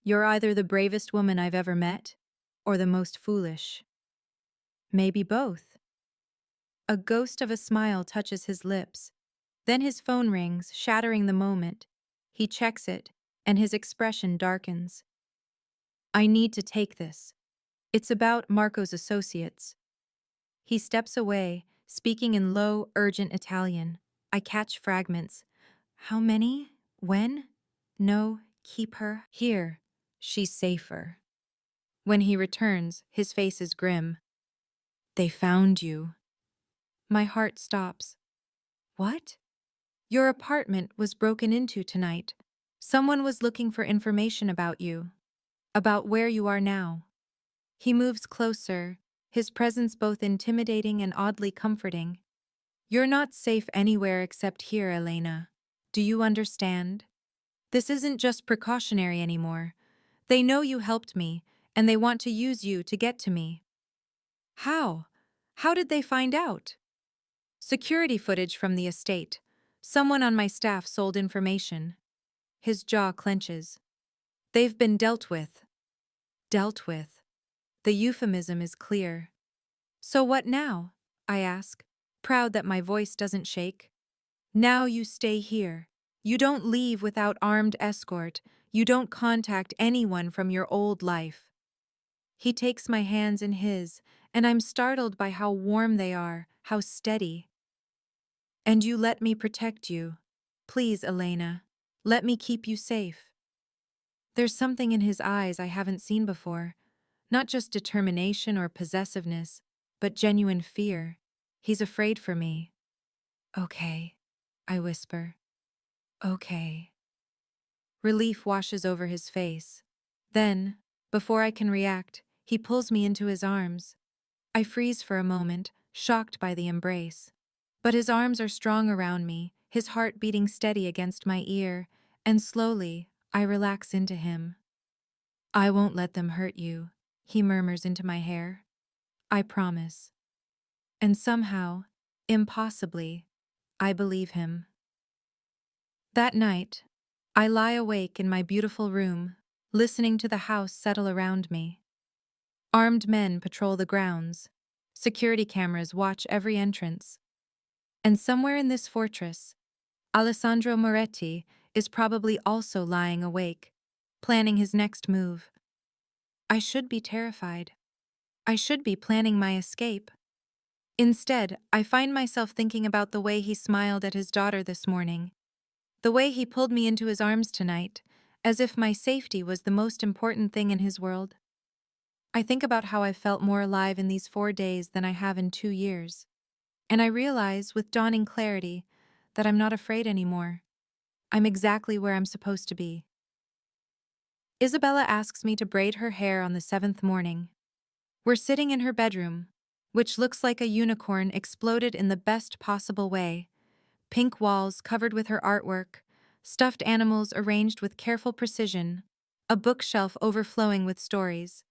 You're either the bravest woman I've ever met, or the most foolish. Maybe both. A ghost of a smile touches his lips. Then his phone rings, shattering the moment. He checks it, and his expression darkens. I need to take this. It's about Marco's associates. He steps away, speaking in low, urgent Italian. I catch fragments. How many? When? No, keep her here. She's safer. When he returns, his face is grim. They found you. My heart stops. What? Your apartment was broken into tonight. Someone was looking for information about you. About where you are now. He moves closer, his presence both intimidating and oddly comforting. You're not safe anywhere except here, Elena. Do you understand? This isn't just precautionary anymore. They know you helped me, and they want to use you to get to me. How? How did they find out? Security footage from the estate. Someone on my staff sold information. His jaw clenches. They've been dealt with. Dealt with. The euphemism is clear. So what now? I ask, proud that my voice doesn't shake. Now you stay here. You don't leave without armed escort. You don't contact anyone from your old life. He takes my hands in his, and I'm startled by how warm they are, how steady. And you let me protect you. Please, Elena, let me keep you safe. There's something in his eyes I haven't seen before. Not just determination or possessiveness, but genuine fear. He's afraid for me. Okay, I whisper. Okay. Relief washes over his face. Then, before I can react, he pulls me into his arms. I freeze for a moment, shocked by the embrace. But his arms are strong around me, his heart beating steady against my ear, and slowly, I relax into him. I won't let them hurt you, he murmurs into my hair. I promise. And somehow, impossibly, I believe him. That night, I lie awake in my beautiful room, listening to the house settle around me. Armed men patrol the grounds. Security cameras watch every entrance. And somewhere in this fortress, Alessandro Moretti is probably also lying awake, planning his next move. I should be terrified. I should be planning my escape. Instead, I find myself thinking about the way he smiled at his daughter this morning, the way he pulled me into his arms tonight, as if my safety was the most important thing in his world. I think about how I felt more alive in these 4 days than I have in 2 years. And I realize, with dawning clarity, that I'm not afraid anymore. I'm exactly where I'm supposed to be. Isabella asks me to braid her hair on the 7th morning. We're sitting in her bedroom, which looks like a unicorn exploded in the best possible way. Pink walls covered with her artwork, stuffed animals arranged with careful precision, a bookshelf overflowing with stories.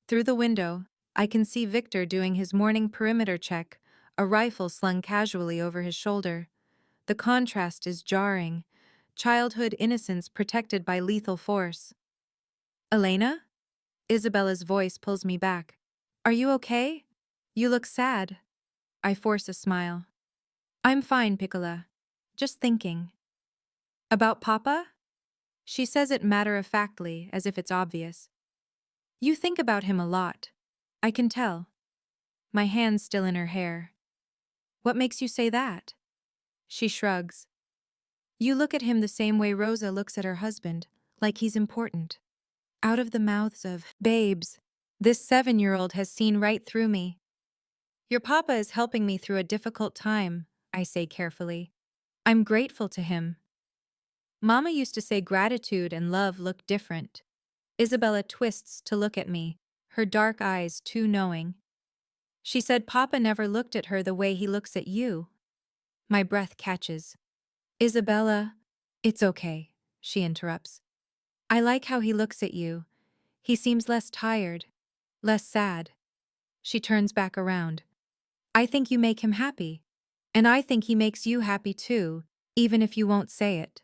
Through the window, I can see Victor doing his morning perimeter check, a rifle slung casually over his shoulder. The contrast is jarring. Childhood innocence protected by lethal force. Elena? Isabella's voice pulls me back. Are you okay? You look sad. I force a smile. I'm fine, Piccola. Just thinking. About Papa? She says it matter-of-factly, as if it's obvious. You think about him a lot. I can tell. My hand's still in her hair. What makes you say that? She shrugs. You look at him the same way Rosa looks at her husband, like he's important. Out of the mouths of babes, this 7-year-old has seen right through me. Your papa is helping me through a difficult time, I say carefully. I'm grateful to him. Mama used to say gratitude and love look different. Isabella twists to look at me, her dark eyes too knowing. She said Papa never looked at her the way he looks at you. My breath catches. Isabella, it's okay, she interrupts. I like how he looks at you. He seems less tired, less sad. She turns back around. I think you make him happy. And I think he makes you happy too, even if you won't say it.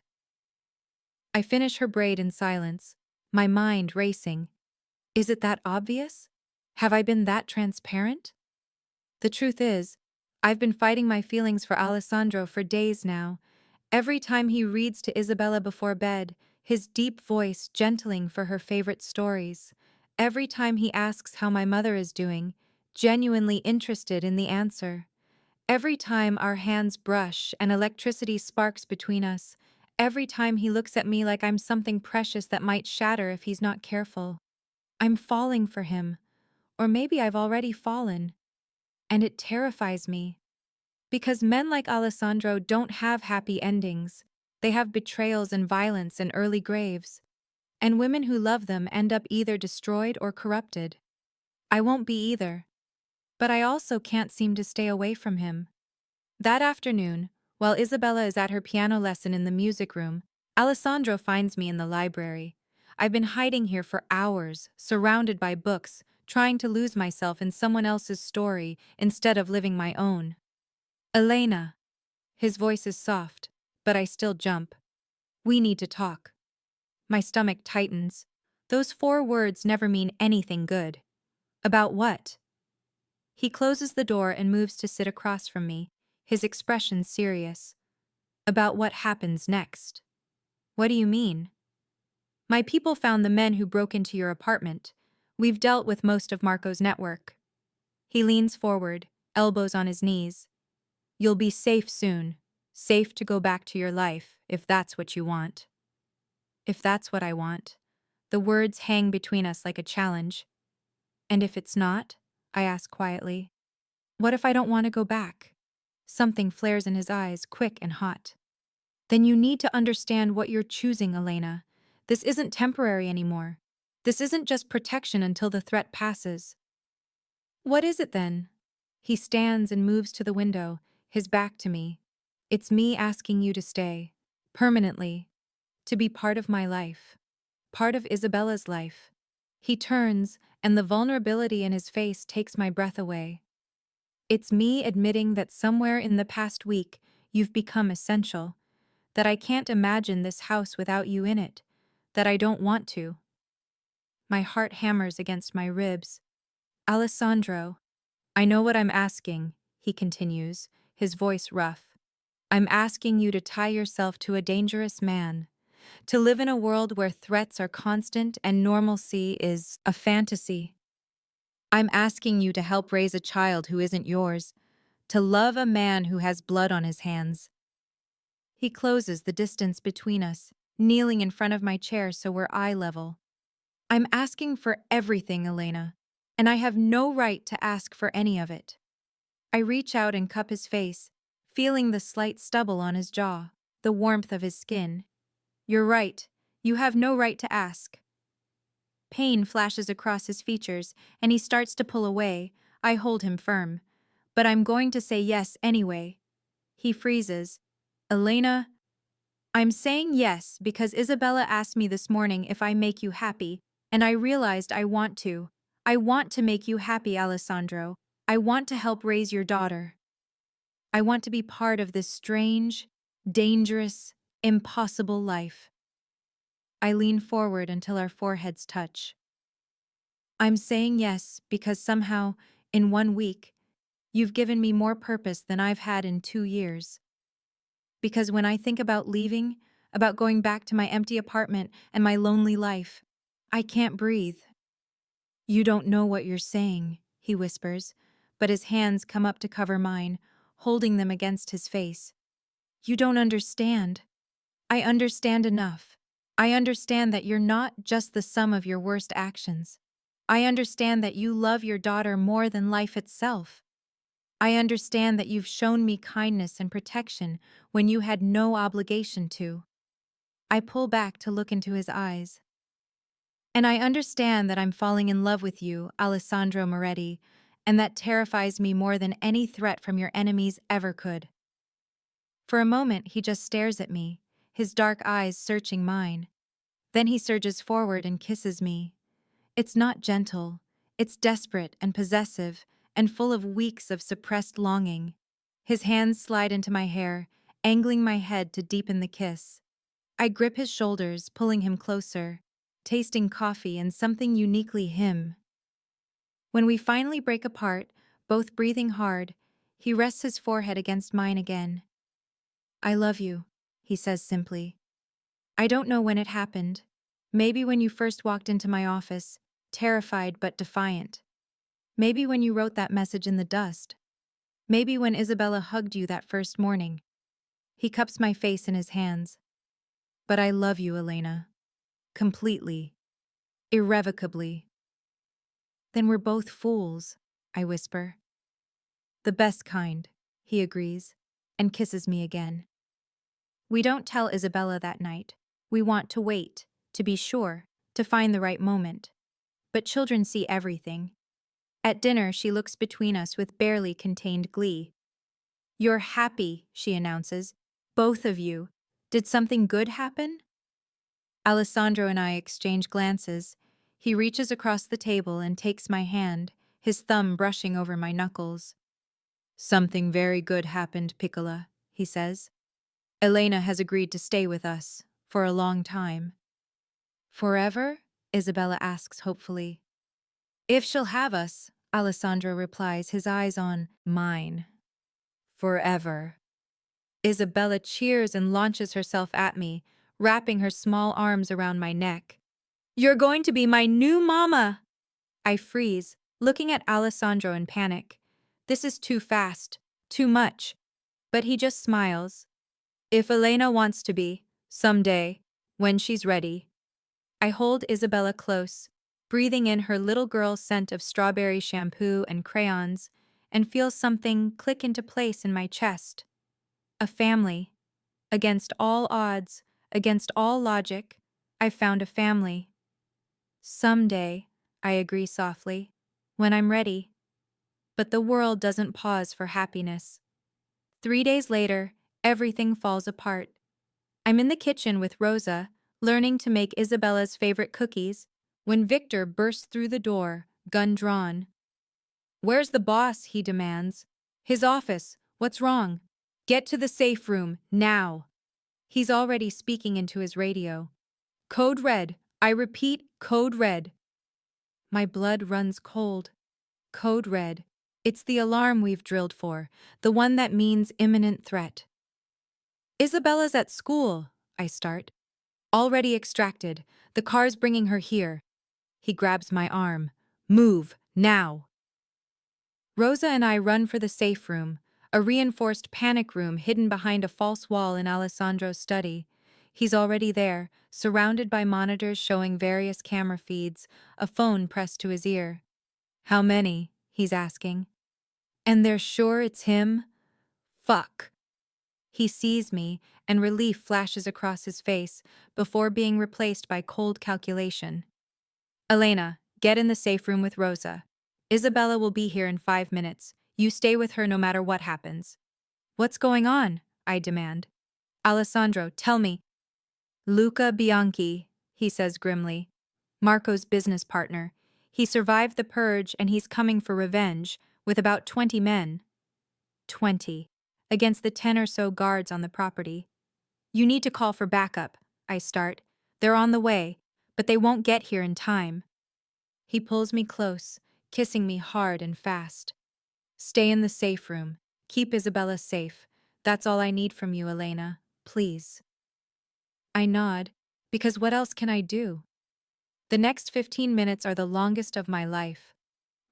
I finish her braid in silence, my mind racing. Is it that obvious? Have I been that transparent? The truth is, I've been fighting my feelings for Alessandro for days now. Every time he reads to Isabella before bed, his deep voice gentling for her favorite stories. Every time he asks how my mother is doing, genuinely interested in the answer. Every time our hands brush and electricity sparks between us. Every time he looks at me like I'm something precious that might shatter if he's not careful. I'm falling for him. Or maybe I've already fallen. And it terrifies me. Because men like Alessandro don't have happy endings. They have betrayals and violence and early graves. And women who love them end up either destroyed or corrupted. I won't be either. But I also can't seem to stay away from him. That afternoon, while Isabella is at her piano lesson in the music room, Alessandro finds me in the library. I've been hiding here for hours, surrounded by books, trying to lose myself in someone else's story instead of living my own. Elena. His voice is soft, but I still jump. We need to talk. My stomach tightens. Those 4 words never mean anything good. About what? He closes the door and moves to sit across from me, his expression serious. About what happens next. What do you mean? My people found the men who broke into your apartment. We've dealt with most of Marco's network. He leans forward, elbows on his knees. You'll be safe soon. Safe to go back to your life, if that's what you want. If that's what I want. The words hang between us like a challenge. And if it's not? I ask quietly. What if I don't want to go back? Something flares in his eyes, quick and hot. Then you need to understand what you're choosing, Elena. This isn't temporary anymore. This isn't just protection until the threat passes. What is it then? He stands and moves to the window, his back to me. It's me asking you to stay. Permanently. To be part of my life. Part of Isabella's life. He turns, and the vulnerability in his face takes my breath away. It's me admitting that somewhere in the past week, you've become essential. That I can't imagine this house without you in it. That I don't want to. My heart hammers against my ribs. Alessandro. I know what I'm asking, he continues, his voice rough. I'm asking you to tie yourself to a dangerous man. To live in a world where threats are constant and normalcy is a fantasy. I'm asking you to help raise a child who isn't yours. To love a man who has blood on his hands. He closes the distance between us, kneeling in front of my chair so we're eye level. I'm asking for everything, Elena, and I have no right to ask for any of it. I reach out and cup his face, feeling the slight stubble on his jaw, the warmth of his skin. You're right. You have no right to ask. Pain flashes across his features, and he starts to pull away. I hold him firm. But I'm going to say yes anyway. He freezes. Elena, I'm saying yes because Isabella asked me this morning if I make you happy, and I realized I want to. I want to make you happy, Alessandro. I want to help raise your daughter. I want to be part of this strange, dangerous, impossible life. I lean forward until our foreheads touch. I'm saying yes because somehow, in 1 week, you've given me more purpose than I've had in 2 years. Because when I think about leaving, about going back to my empty apartment and my lonely life, I can't breathe. You don't know what you're saying, he whispers, but his hands come up to cover mine, holding them against his face. You don't understand. I understand enough. I understand that you're not just the sum of your worst actions. I understand that you love your daughter more than life itself. I understand that you've shown me kindness and protection when you had no obligation to. I pull back to look into his eyes. And I understand that I'm falling in love with you, Alessandro Moretti, and that terrifies me more than any threat from your enemies ever could." For a moment, he just stares at me, his dark eyes searching mine. Then he surges forward and kisses me. It's not gentle, it's desperate and possessive, and full of weeks of suppressed longing. His hands slide into my hair, angling my head to deepen the kiss. I grip his shoulders, pulling him closer, tasting coffee and something uniquely him. When we finally break apart, both breathing hard, he rests his forehead against mine again. "I love you," he says simply. "I don't know when it happened. Maybe when you first walked into my office, terrified but defiant. Maybe when you wrote that message in the dust. Maybe when Isabella hugged you that first morning." He cups my face in his hands. "But I love you, Elena. Completely. Irrevocably." "Then we're both fools," I whisper. "The best kind," he agrees, and kisses me again. We don't tell Isabella that night. We want to wait, to be sure, to find the right moment. But children see everything. At dinner, she looks between us with barely contained glee. "You're happy," she announces. "Both of you. Did something good happen?" Alessandro and I exchange glances. He reaches across the table and takes my hand, his thumb brushing over my knuckles. "Something very good happened, Piccola," he says. "Elena has agreed to stay with us, for a long time." "Forever?" Isabella asks hopefully. "If she'll have us," Alessandro replies, his eyes on mine. "Forever." Isabella cheers and launches herself at me, wrapping her small arms around my neck. "You're going to be my new mama!" I freeze, looking at Alessandro in panic. This is too fast, too much. But he just smiles. "If Elena wants to be, someday, when she's ready." I hold Isabella close, breathing in her little girl scent of strawberry shampoo and crayons, and feel something click into place in my chest. A family. Against all odds, against all logic, I found a family. "Someday," I agree softly, "when I'm ready." But the world doesn't pause for happiness. 3 days later, everything falls apart. I'm in the kitchen with Rosa, learning to make Isabella's favorite cookies, when Victor bursts through the door, gun drawn. "Where's the boss?" he demands. "His office. What's wrong? Get to the safe room, now." He's already speaking into his radio. "Code red. I repeat, code red." My blood runs cold. Code red. It's the alarm we've drilled for, the one that means imminent threat. "Isabella's at school," I start. "Already extracted. The car's bringing her here." He grabs my arm. "Move, now." Rosa and I run for the safe room, a reinforced panic room hidden behind a false wall in Alessandro's study. He's already there, surrounded by monitors showing various camera feeds, a phone pressed to his ear. "How many?" he's asking. "And they're sure it's him? Fuck." He sees me, and relief flashes across his face before being replaced by cold calculation. "Elena, get in the safe room with Rosa. Isabella will be here in 5 minutes. You stay with her no matter what happens." "What's going on?" I demand. "Alessandro, tell me." "Luca Bianchi," he says grimly. "Marco's business partner. He survived the purge and he's coming for revenge, with about 20 men. 20. Against the 10 or so guards on the property. You need to call for backup," I start. "They're on the way, but they won't get here in time." He pulls me close, kissing me hard and fast. "Stay in the safe room. Keep Isabella safe. That's all I need from you, Elena. Please." I nod, because what else can I do? The next 15 minutes are the longest of my life.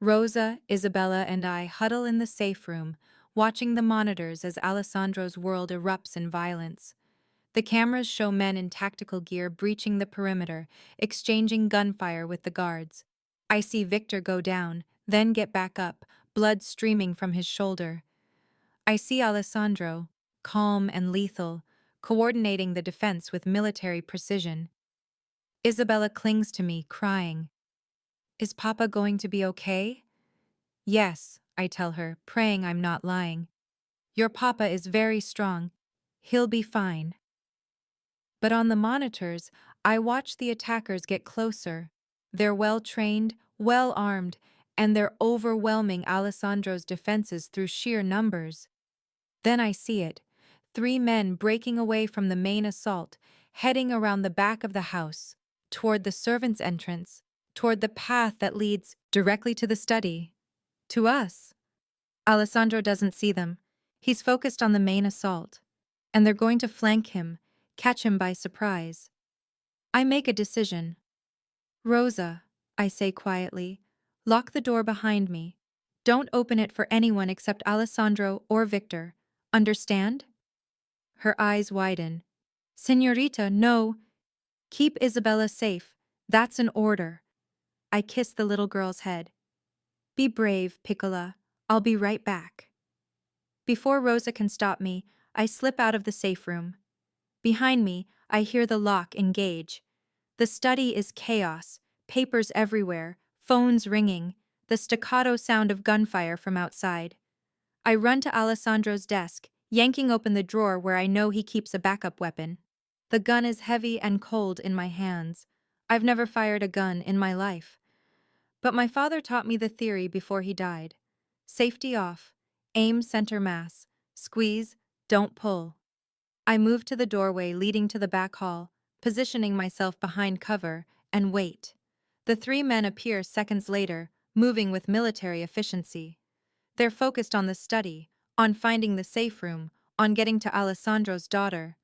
Rosa, Isabella, and I huddle in the safe room, watching the monitors as Alessandro's world erupts in violence. The cameras show men in tactical gear breaching the perimeter, exchanging gunfire with the guards. I see Victor go down, then get back up, blood streaming from his shoulder. I see Alessandro, calm and lethal, coordinating the defense with military precision. Isabella clings to me, crying. "Is Papa going to be okay?" Yes, I tell her, praying I'm not lying. Your papa is very strong. He'll be fine. But on the monitors, I watch the attackers get closer. They're well trained, well armed, and they're overwhelming Alessandro's defenses through sheer numbers. Then I see it. 3 men breaking away from the main assault, heading around the back of the house, toward the servants' entrance, toward the path that leads directly to the study. To us. Alessandro doesn't see them. He's focused on the main assault. And they're going to flank him, catch him by surprise. I make a decision. Rosa, I say quietly, lock the door behind me. Don't open it for anyone except Alessandro or Victor. Understand? Her eyes widen. Señorita, no. Keep Isabella safe. That's an order. I kiss the little girl's head. Be brave, Piccola. I'll be right back. Before Rosa can stop me, I slip out of the safe room. Behind me, I hear the lock engage. The study is chaos, papers everywhere, phones ringing, the staccato sound of gunfire from outside. I run to Alessandro's desk, yanking open the drawer where I know he keeps a backup weapon. The gun is heavy and cold in my hands. I've never fired a gun in my life. But my father taught me the theory before he died. Safety off, aim center mass, squeeze, don't pull. I move to the doorway leading to the back hall, positioning myself behind cover, and wait. The 3 men appear seconds later, moving with military efficiency. They're focused on the study, on finding the safe room, on getting to Alessandro's daughter.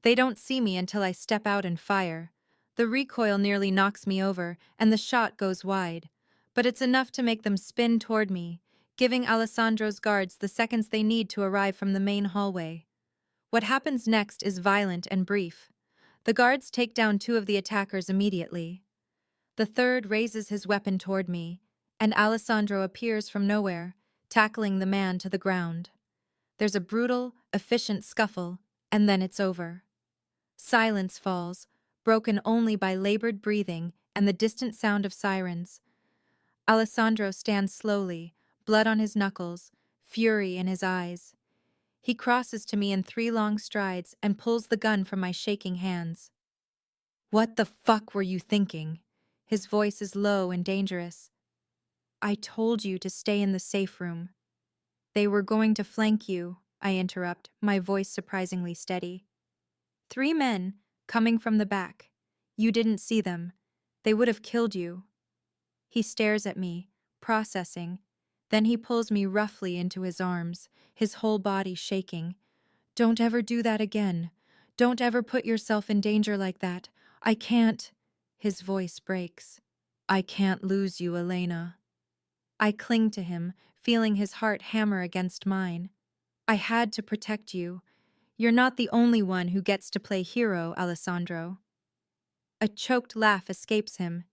They don't see me until I step out and fire. The recoil nearly knocks me over, and the shot goes wide. But it's enough to make them spin toward me, giving Alessandro's guards the seconds they need to arrive from the main hallway. What happens next is violent and brief. The guards take down 2 of the attackers immediately. The third raises his weapon toward me, and Alessandro appears from nowhere, tackling the man to the ground. There's a brutal, efficient scuffle, and then it's over. Silence falls, broken only by labored breathing and the distant sound of sirens. Alessandro stands slowly, blood on his knuckles, fury in his eyes. He crosses to me in 3 long strides and pulls the gun from my shaking hands. What the fuck were you thinking? His voice is low and dangerous. I told you to stay in the safe room. They were going to flank you, I interrupt, my voice surprisingly steady. 3 men, coming from the back. You didn't see them. They would have killed you. He stares at me, processing. Then he pulls me roughly into his arms, his whole body shaking. Don't ever do that again. Don't ever put yourself in danger like that. I can't. His voice breaks. I can't lose you, Elena. I cling to him, feeling his heart hammer against mine. I had to protect you. You're not the only one who gets to play hero, Alessandro. A choked laugh escapes him.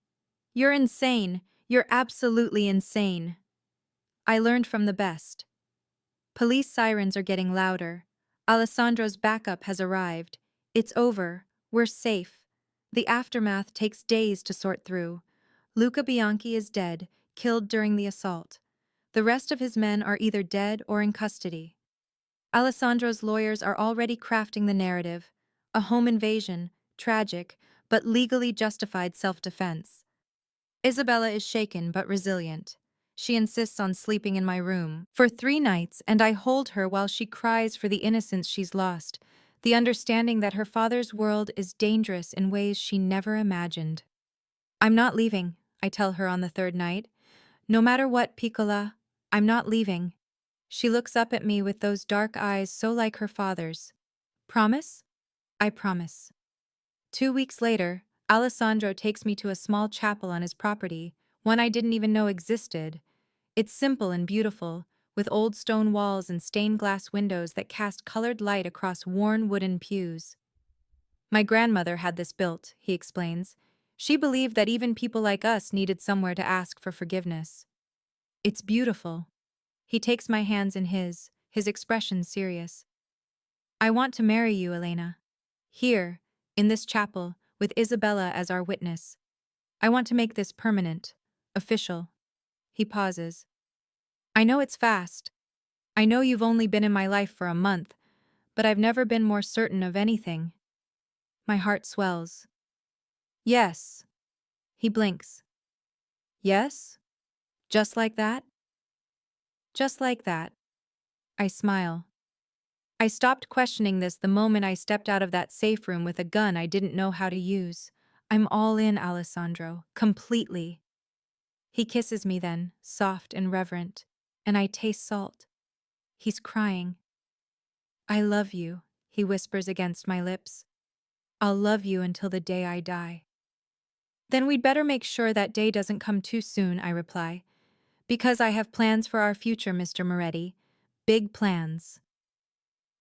You're insane. You're absolutely insane. I learned from the best. Police sirens are getting louder. Alessandro's backup has arrived. It's over. We're safe. The aftermath takes days to sort through. Luca Bianchi is dead, killed during the assault. The rest of his men are either dead or in custody. Alessandro's lawyers are already crafting the narrative. A home invasion, tragic, but legally justified self-defense. Isabella is shaken but resilient. She insists on sleeping in my room for 3 nights, and I hold her while she cries for the innocence she's lost, the understanding that her father's world is dangerous in ways she never imagined. I'm not leaving, I tell her on the 3rd night. No matter what, Piccola, I'm not leaving. She looks up at me with those dark eyes so like her father's. Promise? I promise. 2 weeks later, Alessandro takes me to a small chapel on his property, one I didn't even know existed. It's simple and beautiful, with old stone walls and stained glass windows that cast colored light across worn wooden pews. My grandmother had this built, he explains. She believed that even people like us needed somewhere to ask for forgiveness. It's beautiful. He takes my hands in his expression serious. I want to marry you, Elena. Here, in this chapel, with Isabella as our witness. I want to make this permanent, official. He pauses. I know it's fast. I know you've only been in my life for a month, but I've never been more certain of anything. My heart swells. Yes. He blinks. Yes? Just like that? Just like that. I smile. I stopped questioning this the moment I stepped out of that safe room with a gun I didn't know how to use. I'm all in, Alessandro, completely. He kisses me then, soft and reverent, and I taste salt. He's crying. I love you, he whispers against my lips. I'll love you until the day I die. Then we'd better make sure that day doesn't come too soon, I reply. Because I have plans for our future, Mr. Moretti. Big plans.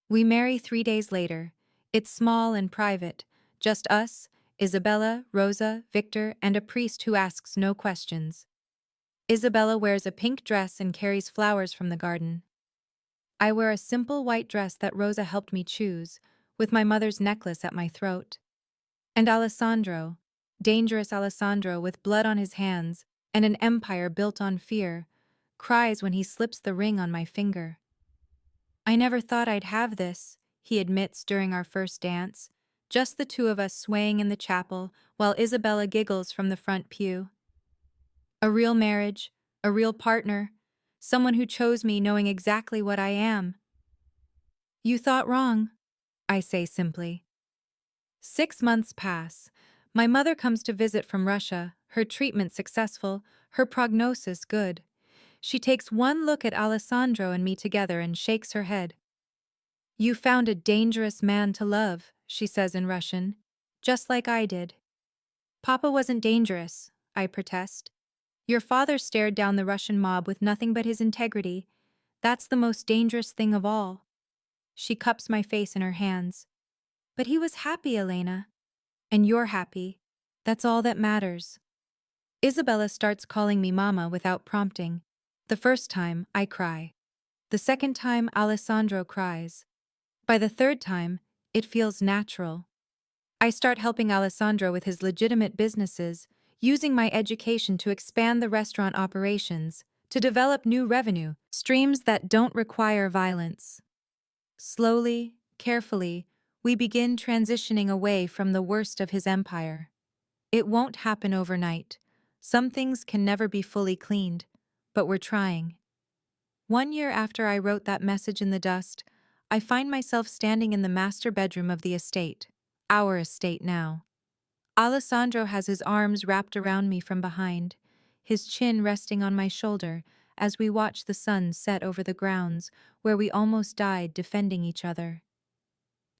We marry 3 days later. It's small and private. Just us, Isabella, Rosa, Victor, and a priest who asks no questions. Isabella wears a pink dress and carries flowers from the garden. I wear a simple white dress that Rosa helped me choose, with my mother's necklace at my throat. And Alessandro, dangerous Alessandro with blood on his hands and an empire built on fear, cries when he slips the ring on my finger. I never thought I'd have this, he admits during our first dance, just the two of us swaying in the chapel while Isabella giggles from the front pew. A real marriage, a real partner, someone who chose me knowing exactly what I am. You thought wrong, I say simply. 6 months pass. My mother comes to visit from Russia, her treatment successful, her prognosis good. She takes one look at Alessandro and me together and shakes her head. You found a dangerous man to love, she says in Russian, just like I did. Papa wasn't dangerous, I protest. Your father stared down the Russian mob with nothing but his integrity. That's the most dangerous thing of all. She cups my face in her hands. But he was happy, Elena. And you're happy. That's all that matters. Isabella starts calling me Mama without prompting. The first time, I cry. The second time, Alessandro cries. By the third time, it feels natural. I start helping Alessandro with his legitimate businesses, using my education to expand the restaurant operations, to develop new revenue streams that don't require violence. Slowly, carefully, we begin transitioning away from the worst of his empire. It won't happen overnight. Some things can never be fully cleaned, but we're trying. 1 year after I wrote that message in the dust, I find myself standing in the master bedroom of the estate, our estate now. Alessandro has his arms wrapped around me from behind, his chin resting on my shoulder as we watch the sun set over the grounds where we almost died defending each other.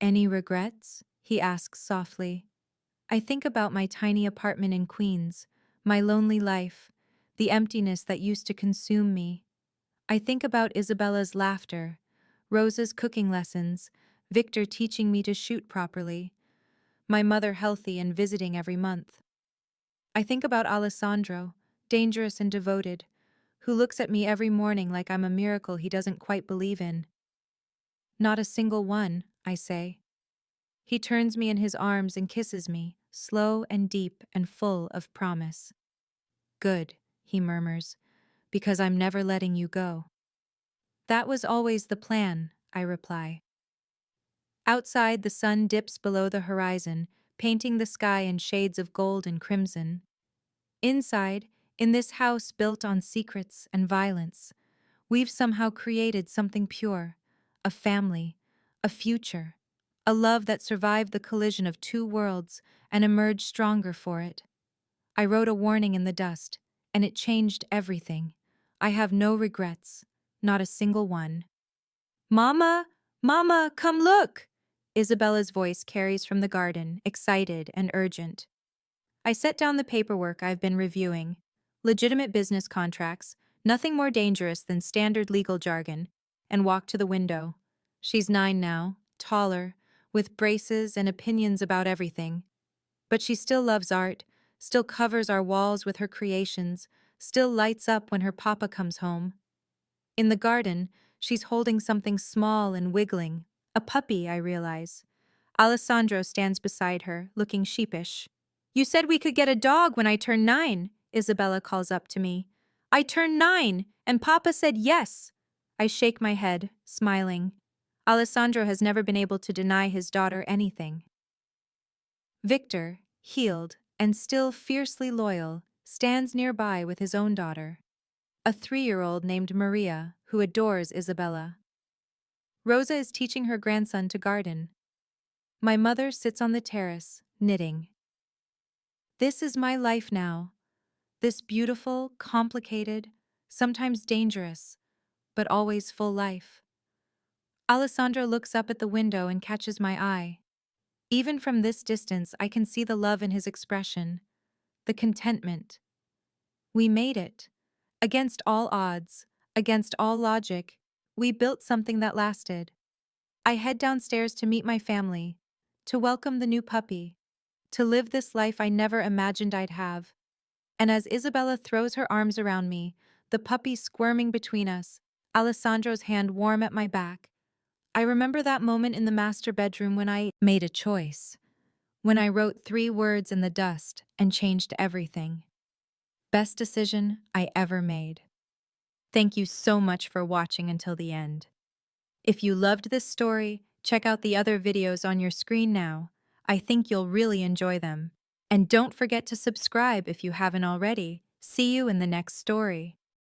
Any regrets? He asks softly. I think about my tiny apartment in Queens, my lonely life, the emptiness that used to consume me. I think about Isabella's laughter, Rosa's cooking lessons, Victor teaching me to shoot properly, my mother healthy and visiting every month. I think about Alessandro, dangerous and devoted, who looks at me every morning like I'm a miracle he doesn't quite believe in. Not a single one, I say. He turns me in his arms and kisses me, slow and deep and full of promise. Good, he murmurs, because I'm never letting you go. That was always the plan, I reply. Outside, the sun dips below the horizon, painting the sky in shades of gold and crimson. Inside, in this house built on secrets and violence, we've somehow created something pure, a family, a future, a love that survived the collision of two worlds and emerged stronger for it. I wrote a warning in the dust, and it changed everything. I have no regrets, not a single one. Mama, Mama, come look! Isabella's voice carries from the garden, excited and urgent. I set down the paperwork I've been reviewing. Legitimate business contracts, nothing more dangerous than standard legal jargon, and walk to the window. She's 9 now, taller, with braces and opinions about everything. But she still loves art, still covers our walls with her creations, still lights up when her papa comes home. In the garden, she's holding something small and wiggling. A puppy, I realize. Alessandro stands beside her, looking sheepish. You said we could get a dog when I turn 9, Isabella calls up to me. I turn 9, And Papa said yes. I shake my head, smiling. Alessandro has never been able to deny his daughter anything. Victor, healed and still fiercely loyal, stands nearby with his own daughter, a 3-year-old named Maria, who adores Isabella. Rosa is teaching her grandson to garden. My mother sits on the terrace, knitting. This is my life now. This beautiful, complicated, sometimes dangerous, but always full life. Alessandro looks up at the window and catches my eye. Even from this distance, I can see the love in his expression, the contentment. We made it. Against all odds, against all logic, we built something that lasted. I head downstairs to meet my family, to welcome the new puppy, to live this life I never imagined I'd have. And as Isabella throws her arms around me, the puppy squirming between us, Alessandro's hand warm at my back, I remember that moment in the master bedroom when I made a choice, when I wrote 3 words in the dust and changed everything. Best decision I ever made. Thank you so much for watching until the end. If you loved this story, check out the other videos on your screen now. I think you'll really enjoy them. And don't forget to subscribe if you haven't already. See you in the next story.